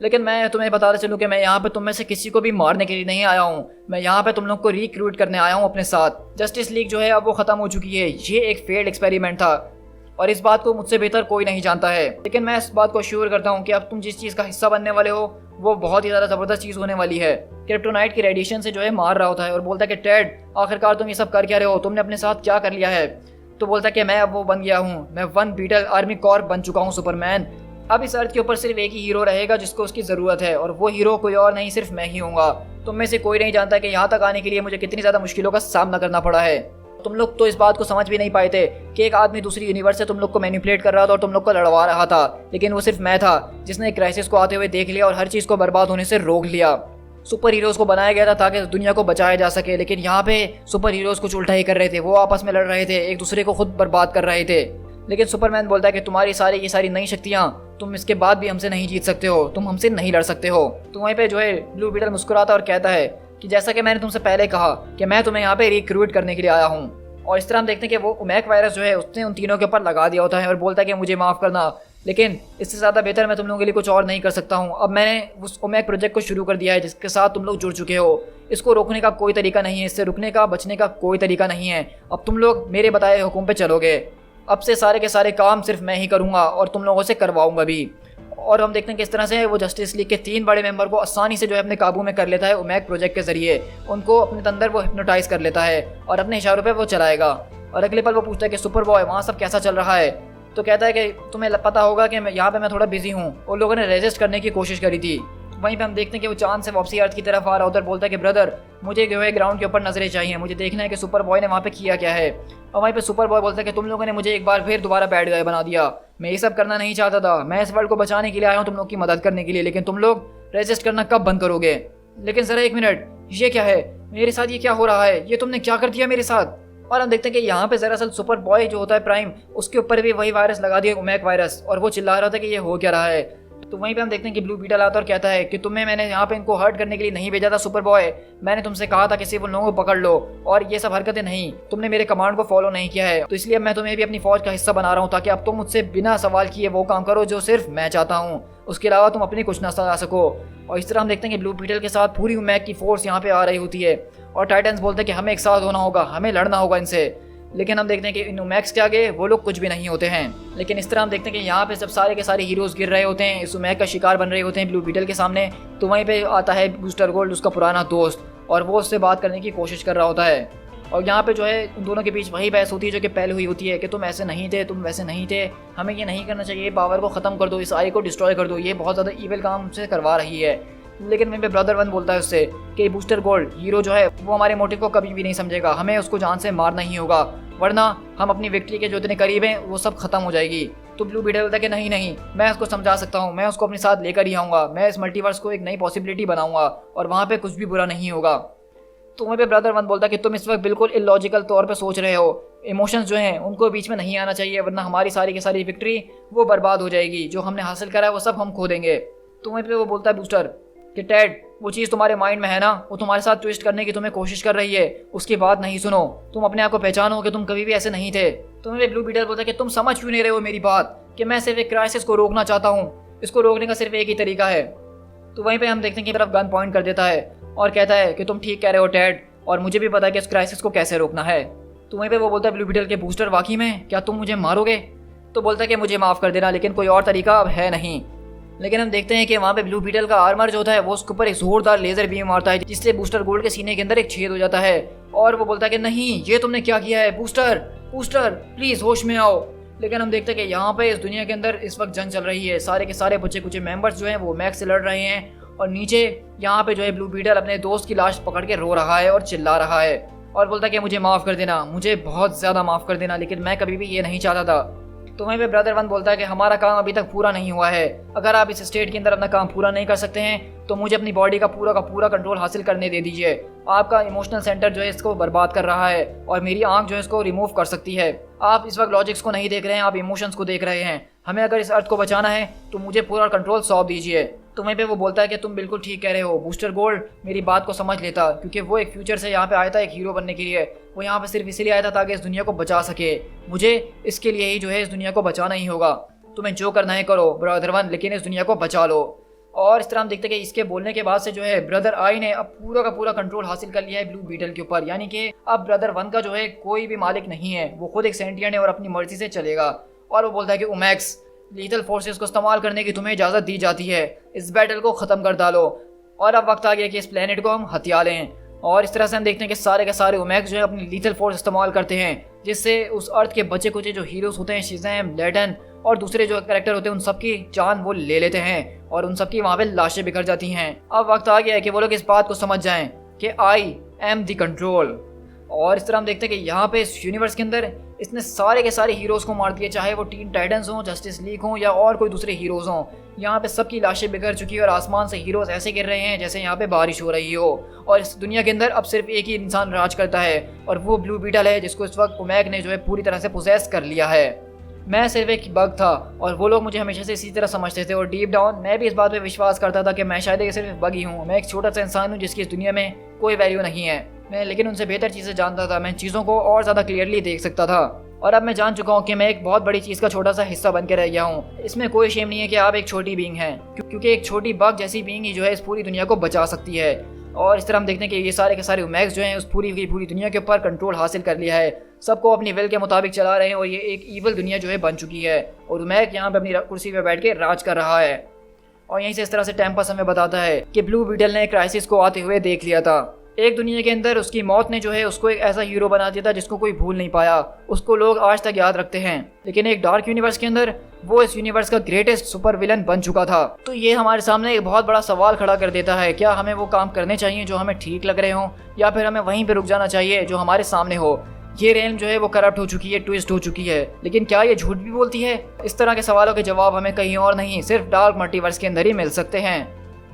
लेकिन मैं तुम्हें बताते चलूँ कि मैं यहाँ पे तुम में से किसी को भी मारने के लिए नहीं आया हूँ, मैं यहाँ पे तुम लोग को रिक्रूट करने आया हूँ अपने साथ। जस्टिस लीग जो है अब वो ख़त्म हो चुकी है, ये एक फेल्ड एक्सपेरिमेंट था और इस बात को मुझसे बेहतर कोई नहीं जानता है। लेकिन मैं इस बात को श्योर करता हूँ कि अब तुम जिस चीज़ का हिस्सा बनने वाले हो वो बहुत ही ज़्यादा ज़बरदस्त चीज़ होने वाली है। क्रिप्टोनाइट की रेडिएशन से जो है मार रहा होता है और बोलता है कि टेड आखिरकार तुम ये सब कर क्या रहे हो, तुमने अपने साथ क्या कर लिया है। तो बोलता है कि मैं अब वो बन गया हूँ, मैं वन बीटल आर्मी कॉर्प बन चुका हूँ सुपरमैन। अब इस अर्थ के ऊपर सिर्फ एक ही हीरो रहेगा जिसको उसकी ज़रूरत है और वो हीरो कोई और नहीं, सिर्फ मैं ही हूँगा। तुम में से कोई नहीं जानता कि यहाँ तक आने के लिए मुझे कितनी ज़्यादा मुश्किलों का सामना करना पड़ा है। तुम लोग तो इस बात को समझ भी नहीं पाए थे कि एक आदमी दूसरी यूनिवर्स से तुम लोग को मैनिपुलेट कर रहा था और तुम लोग को लड़वा रहा था, लेकिन वो सिर्फ मैं था जिसने क्राइसिस को आते हुए देख लिया और हर चीज़ को बर्बाद होने से रोक लिया। सुपर हीरोज़ को बनाया गया था ताकि दुनिया को बचाया जा सके, लेकिन यहाँ पे सुपर हीरोज़ कुछ उल्टा ही कर रहे थे, वो आपस में लड़ रहे थे, एक दूसरे को खुद बर्बाद कर रहे थे। लेकिन सुपरमैन बोलता है कि तुम्हारी ये सारी नई शक्तियाँ, तुम इसके बाद भी हमसे नहीं जीत सकते हो, तुम हमसे नहीं लड़ सकते हो। तो वहीं पे जो है ब्लू बीटल मुस्कुराता और कहता है कि जैसा कि मैंने तुमसे पहले कहा कि मैं तुम्हें यहाँ पे रिक्रूट करने के लिए आया हूँ। और इस तरह हम देखते हैं कि वो ओमेक वायरस जो है उसने उन तीनों के ऊपर लगा दिया होता है और बोलता है कि मुझे माफ़ करना, लेकिन इससे ज़्यादा बेहतर मैं तुम लोगों के लिए कुछ और नहीं कर सकता हूँ। अब मैंने उस ओमेक प्रोजेक्ट को शुरू कर दिया है जिसके साथ तुम लोग जुड़ चुके हो। इसको रोकने का कोई तरीका नहीं है, इससे रुकने का बचने का कोई तरीका नहीं है। अब तुम लोग मेरे बताए हुक्म पे चलोगे। अब से सारे के सारे काम सिर्फ मैं ही करूँगा और तुम लोगों से करवाऊँगा भी। और हम देखते हैं कि इस तरह से वो जस्टिस लीग के 3 बड़े मेंबर को आसानी से जो है अपने काबू में कर लेता है ओमेक प्रोजेक्ट के जरिए। उनको अपने अंदर वो हिप्नोटाइज कर लेता है और अपने इशारों पे वो चलाएगा। और अगले पल वो पूछता है कि सुपर बॉय वहाँ सब कैसा चल रहा है। तो कहता है कि तुम्हें पता होगा कि यहाँ पे मैं थोड़ा बिजी हूँ, उन लोगों ने रेजिस्ट करने की कोशिश करी थी। वहीं पे हम देखते हैं कि वो चांद से वापसी अर्थ की तरफ आ रहा होता है, बोलता है कि ब्रदर मुझे जो है ग्राउंड के ऊपर नजरें चाहिए, मुझे देखना है कि सुपर बॉय ने वहाँ पे किया क्या है। और वहीं पे सुपर बॉय बोलता है कि तुम लोगों ने मुझे एक बार फिर दोबारा बैड गाय बना दिया, मैं ये सब करना नहीं चाहता था, मैं इस वर्ल्ड को बचाने के लिए आया हूँ, तुम लोग की मदद करने के लिए, लेकिन तुम लोग रेजिस्ट करना कब बंद करोगे। लेकिन ज़रा एक मिनट, ये क्या है मेरे साथ, ये क्या हो रहा है, ये तुमने क्या कर दिया मेरे साथ। और हम देखते हैं कि यहाँ पे दरअसल सुपर बॉय जो होता है प्राइम, उसके ऊपर भी वही वायरस लगा दिया ओमेक वायरस, और वो चिल्ला रहा था कि ये हो क्या रहा है। तो वहीं पे हम देखते हैं कि ब्लू बीटल आता है और कहता है कि तुम्हें मैंने यहाँ पे इनको हर्ट करने के लिए नहीं भेजा था सुपर बॉय, मैंने तुमसे कहा था कि सिर्फ उन लोगों को पकड़ लो और ये सब हरकतें नहीं, तुमने मेरे कमांड को फॉलो नहीं किया है, तो इसलिए मैं तुम्हें भी अपनी फौज का हिस्सा बना रहा हूँ ताकि अब तुम मुझसे बिना सवाल किए वो काम करो जो सिर्फ मैं चाहता हूँ, उसके अलावा तुम अपनी कुछ ना ला सको। और इस तरह हम देखते हैं कि ब्लू बीटल के साथ पूरी ओमेक की फोर्स यहाँ पे आ रही होती है और टाइटन्स बोलते हैं कि हमें एक साथ होना होगा, हमें लड़ना होगा इनसे। लेकिन हम देखते हैं कि इन ओमेक्स के आगे वो लोग कुछ भी नहीं होते हैं। लेकिन इस तरह हम देखते हैं कि यहाँ पे जब सारे के सारे हीरोज़ गिर रहे होते हैं, इस ओमेक का शिकार बन रहे होते हैं ब्लू बीटल के सामने, तो वहीं पे आता है बूस्टर गोल्ड, उसका पुराना दोस्त, और वो उससे बात करने की कोशिश कर रहा होता है। और यहाँ पे जो है उन दोनों के बीच वही बहस होती है जो कि पहले हुई होती है कि तुम ऐसे नहीं थे, तुम वैसे नहीं थे, हमें ये नहीं करना चाहिए, पावर को ख़त्म कर दो, इस आई को डिस्ट्रॉय कर दो, ये बहुत ज़्यादा ईविल काम से करवा रही है। लेकिन वहीं पे ब्रदर वन बोलता है उससे कि बूस्टर गोल्ड हीरो जो है वो हमारे मोटिव को कभी भी नहीं समझेगा, हमें उसको जान से मारना ही होगा, वरना हम अपनी विक्ट्री के जो इतने करीब हैं वो सब खत्म हो जाएगी। तो ब्लू बीटल बोलता है कि नहीं नहीं, मैं उसको समझा सकता हूँ, मैं उसको अपने साथ लेकर ही आऊँगा, मैं इस मल्टीवर्स को एक नई पॉसिबिलिटी बनाऊँगा और वहाँ पे कुछ भी बुरा नहीं होगा। तो वहीं पे ब्रदर वन बोलता है कि तुम इस वक्त बिल्कुल इलॉजिकल तौर पे सोच रहे हो, इमोशंस जो हैं उनको बीच में नहीं आना चाहिए, वरना हमारी सारी की सारी विक्ट्री वो बर्बाद हो जाएगी, जो हमने हासिल करा है वो सब हम खो देंगे। तो वहीं पे वो बोलता है बूस्टर कि टेड वो चीज़ तुम्हारे माइंड में है ना, वो तुम्हारे साथ ट्विस्ट करने की तुम्हें कोशिश कर रही है, उसकी बात नहीं सुनो, तुम अपने आप को पहचानो कि तुम कभी भी ऐसे नहीं थे। तो वहीं पे ब्लू बीटल बोलता है कि तुम समझ क्यों नहीं रहे हो मेरी बात, कि मैं सिर्फ एक क्राइसिस को रोकना चाहता हूँ, इसको रोकने का सिर्फ एक ही तरीका है। तो वहीं पे हम देखते हैं कि तरफ गन पॉइंट कर देता है और कहता है कि तुम ठीक कह रहे हो टेड, और मुझे भी पता है कि इस क्राइसिस को कैसे रोकना है। तो वहीं पे वो बोलता है ब्लू बीटल के बूस्टर वाकई में क्या तुम मुझे मारोगे। तो बोलता है कि मुझे माफ़ कर देना, लेकिन कोई और तरीका अब है नहीं। लेकिन हम देखते हैं कि वहाँ पे ब्लू बीटल का आर्मर जो होता है वो उसके ऊपर एक जोरदार लेजर बीम मारता है, जिससे बूस्टर गोल्ड के सीने के अंदर एक छेद हो जाता है। और वो बोलता है कि नहीं, ये तुमने क्या किया है बूस्टर, बूस्टर प्लीज़ होश में आओ। लेकिन हम देखते हैं कि यहाँ पे इस दुनिया के अंदर इस वक्त जंग चल रही है। सारे के सारे बच्चे कुछ मेंबर्स जो हैं वो मैक्स से लड़ रहे हैं और नीचे यहाँ पे जो है ब्लू बीटल अपने दोस्त की लाश पकड़ के रो रहा है और चिल्ला रहा है और बोलता है कि मुझे माफ़ कर देना, मुझे बहुत ज़्यादा माफ़ कर देना, लेकिन मैं कभी भी ये नहीं चाहता था। तो वहीं पे ब्रदर वन बोलता है कि हमारा काम अभी तक पूरा नहीं हुआ है। अगर आप इस स्टेट के अंदर अपना काम पूरा नहीं कर सकते हैं तो मुझे अपनी बॉडी का पूरा कंट्रोल हासिल करने दे दीजिए। आपका इमोशनल सेंटर जो है इसको बर्बाद कर रहा है और मेरी आंख जो है इसको रिमूव कर सकती है। आप इस वक्त लॉजिक्स को नहीं देख रहे हैं, आप इमोशंस को देख रहे हैं। हमें अगर इस अर्थ को बचाना है तो मुझे पूरा कंट्रोल सौंप दीजिए। तो वहीं पे वो बोलता है कि तुम बिल्कुल ठीक कह रहे हो। बूस्टर गोल्ड मेरी बात को समझ लेता, क्योंकि वो एक फ्यूचर से यहाँ पे आया था एक हीरो बनने के लिए। वो यहाँ पे सिर्फ इसलिए आया था ताकि इस दुनिया को बचा सके। मुझे इसके लिए ही जो है इस दुनिया को बचाना ही होगा। तुम्हें जो करना है करो ब्रदर वन, लेकिन इस दुनिया को बचा लो। और इस तरह हम देखते हैं कि इसके बोलने के बाद से जो है ब्रदर आई ने अब पूरा का पूरा कंट्रोल हासिल कर लिया है ब्लू बीटल के ऊपर। यानी कि अब ब्रदर वन का जो है कोई भी मालिक नहीं है, वो खुद एक सेंटिएंट है और अपनी मर्जी से चलेगा। और वो बोलता है कि ओमेक्स, लीथल फोर्सेस को इस्तेमाल करने की तुम्हें इजाज़त दी जाती है। इस बैटल को ख़त्म कर डालो और अब वक्त आ गया कि इस प्लेनेट को हम हथिया लें। और इस तरह से हम देखते हैं कि सारे के सारे ओमेक्स जो है अपनी लीथल फोर्स इस्तेमाल करते हैं, जिससे उस अर्थ के बचे कुचे जो हीरोज़ होते हैं, शिज़ैम, लेटन और दूसरे जो कैरेक्टर होते हैं, उन सबकी जान वो ले लेते हैं और उन सबकी वहाँ पे लाशें बिखर जाती हैं। अब वक्त आ गया है कि वो लोग इस बात को समझ जाएं कि आई एम द कंट्रोल। और इस तरह हम देखते हैं कि यहाँ पे इस यूनिवर्स के अंदर इसने सारे के सारे हीरोज़ को मार दिया, चाहे वो टीन टाइटन्स हों, जस्टिस लीग हों या और कोई दूसरे हीरोज़ हों। यहाँ पे सबकी लाशें बिखर चुकी है और आसमान से हीरोज़ ऐसे गिर रहे हैं जैसे यहाँ पे बारिश हो रही हो। और इस दुनिया के अंदर अब सिर्फ एक ही इंसान राज करता है और वो ब्लू बीटल है, जिसको इस वक्त ओमेग ने जो है पूरी तरह से पोजेस कर लिया है। मैं सिर्फ एक बग था और वो लोग मुझे हमेशा से इसी तरह समझते थे और डीप डाउन मैं भी इस बात पे विश्वास करता था कि मैं शायद एक सिर्फ बग ही हूँ। मैं एक छोटा सा इंसान हूँ जिसकी इस दुनिया में कोई वैल्यू नहीं है। मैं लेकिन उनसे बेहतर चीज़ें जानता था, मैं चीज़ों को और ज़्यादा क्लियरली देख सकता था। और अब मैं जान चुका हूँ कि मैं एक बहुत बड़ी चीज़ का छोटा सा हिस्सा बन के रह गया हूँ। इसमें कोई शेम नहीं है कि आप एक छोटी बीइंग हैं, क्योंकि एक छोटी बग जैसी बीइंग ही जो है इस पूरी दुनिया को बचा सकती है। और इस तरह हम देखते हैं कि ये सारे के सारे ओमेग्स जो हैं उस पूरी दुनिया के ऊपर कंट्रोल हासिल कर लिया है, सबको अपनी विल के मुताबिक चला रहे हैं और ये एक ईवल दुनिया जो है बन चुकी है। और ओमेग यहाँ पे अपनी कुर्सी पे बैठ के राज कर रहा है। और यहीं से इस तरह से टेम्पस हमें बताता है कि ब्लू बीटल ने क्राइसिस को आते हुए देख लिया था। एक दुनिया के अंदर उसकी मौत ने जो है उसको एक ऐसा हीरो बना दिया था जिसको कोई भूल नहीं पाया, उसको लोग आज तक याद रखते हैं। लेकिन एक डार्क यूनिवर्स के अंदर वो इस यूनिवर्स का ग्रेटेस्ट सुपर विलन बन चुका था। तो ये हमारे सामने एक बहुत बड़ा सवाल खड़ा कर देता है, क्या हमें वो काम करने चाहिए जो हमें ठीक लग रहे हों, या फिर हमें वहीं पर रुक जाना चाहिए जो हमारे सामने हो। ये रेलम जो है वो करप्ट हो चुकी है, ट्विस्ट हो चुकी है, लेकिन क्या ये झूठ भी बोलती है? इस तरह के सवालों के जवाब हमें कहीं और नहीं, सिर्फ डार्क मल्टीवर्स के अंदर ही मिल सकते हैं।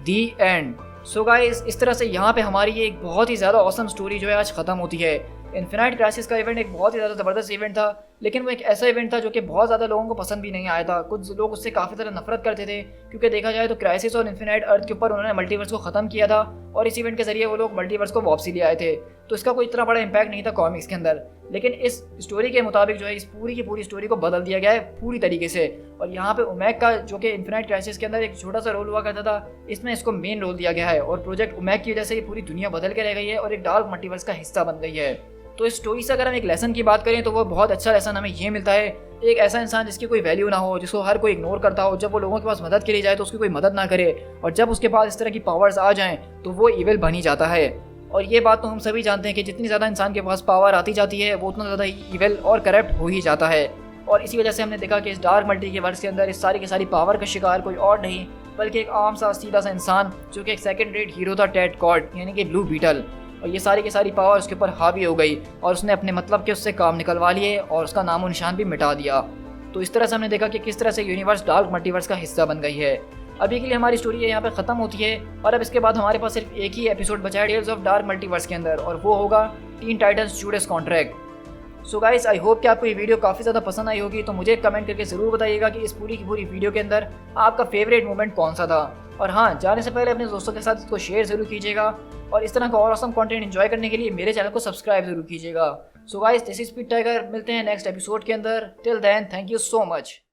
दी एंड। सो गाइस, इस तरह से यहाँ पे हमारी ये एक बहुत ही ज़्यादा ऑसम स्टोरी जो है आज ख़त्म होती है। इन्फिनाइट क्राइसिस का इवेंट एक बहुत ही ज़्यादा ज़बरदस्त इवेंट था, लेकिन वो एक ऐसा इवेंट था जो कि बहुत ज़्यादा लोगों को पसंद भी नहीं आया था। कुछ लोग उससे काफ़ी ज़्यादा नफरत करते थे, क्योंकि देखा जाए तो क्राइसिस और इन्फिनाइट अर्थ के ऊपर उन्होंने मल्टीवर्स को ख़त्म किया था और इस इवेंट के जरिए वो लोग मल्टीवर्स को वापसी ले आए थे। तो इसका कोई इतना बड़ा इम्पैक्ट नहीं था कॉमिक्स के अंदर, लेकिन इस स्टोरी के मुताबिक जो है इस पूरी की पूरी स्टोरी को बदल दिया गया है पूरी तरीके से। और यहाँ पे ओमेग का जो कि इन्फिनाइट क्राइसिस के अंदर एक छोटा सा रोल हुआ करता था, इसमें इसको मेन रोल दिया गया है और प्रोजेक्ट ओमेग की वजह से ये पूरी दुनिया बदल के रह गई है और एक डार्क मल्टीवर्स का हिस्सा बन गई है। तो इस स्टोरी से अगर हम एक लेसन की बात करें तो वो बहुत अच्छा लेसन हमें ये मिलता है, एक ऐसा इंसान जिसकी कोई वैल्यू ना हो, जिसको हर कोई इग्नोर करता हो, जब वो लोगों के पास मदद के लिए जाए तो उसकी कोई मदद ना करे, और जब उसके पास इस तरह की पावर्स आ जाएं तो वो इविल बन ही जाता है। और ये बात तो हम सभी जानते हैं कि जितनी ज़्यादा इंसान के पास पावर आती जाती है वो उतना ज़्यादा इविल और करप्ट हो ही जाता है। और इसी वजह से हमने देखा कि इस डार्क मल्टीवर्स के अंदर इस सारी की सारी पावर का शिकार कोई और नहीं बल्कि एक आम सा सीधा सा इंसान जो कि एक सेकंड रेट हीरो था, टेड कॉर्ड, यानी कि ब्लू बीटल। और ये सारी की सारी पावर उसके ऊपर हावी हो गई और उसने अपने मतलब के उससे काम निकलवा लिए और उसका नामो निशान भी मिटा दिया। तो इस तरह से हमने देखा कि किस तरह से यूनिवर्स डार्क मल्टीवर्स का हिस्सा बन गई है। अभी के लिए हमारी स्टोरी यहाँ पे ख़त्म होती है और अब इसके बाद हमारे पास सिर्फ एक ही एपिसोड बचा है टेल्स ऑफ डार्क मल्टीवर्स के अंदर, और वो होगा tin titans Judas contract. So guys, I hope कि आपको ये वीडियो काफ़ी ज़्यादा पसंद आई होगी। तो मुझे कमेंट करके ज़रूर बताइएगा कि इस पूरी की पूरी वीडियो के अंदर आपका फेवरेट मोमेंट कौन सा था। और हाँ, जाने से पहले अपने दोस्तों के साथ इसको शेयर ज़रूर कीजिएगा और इस तरह का और ऑसम कंटेंट एंजॉय करने के लिए मेरे चैनल को सब्सक्राइब ज़रूर कीजिएगा। So guys, this is speed tiger, मिलते हैं नेक्स्ट एपिसोड के अंदर। Till then, thank you so much.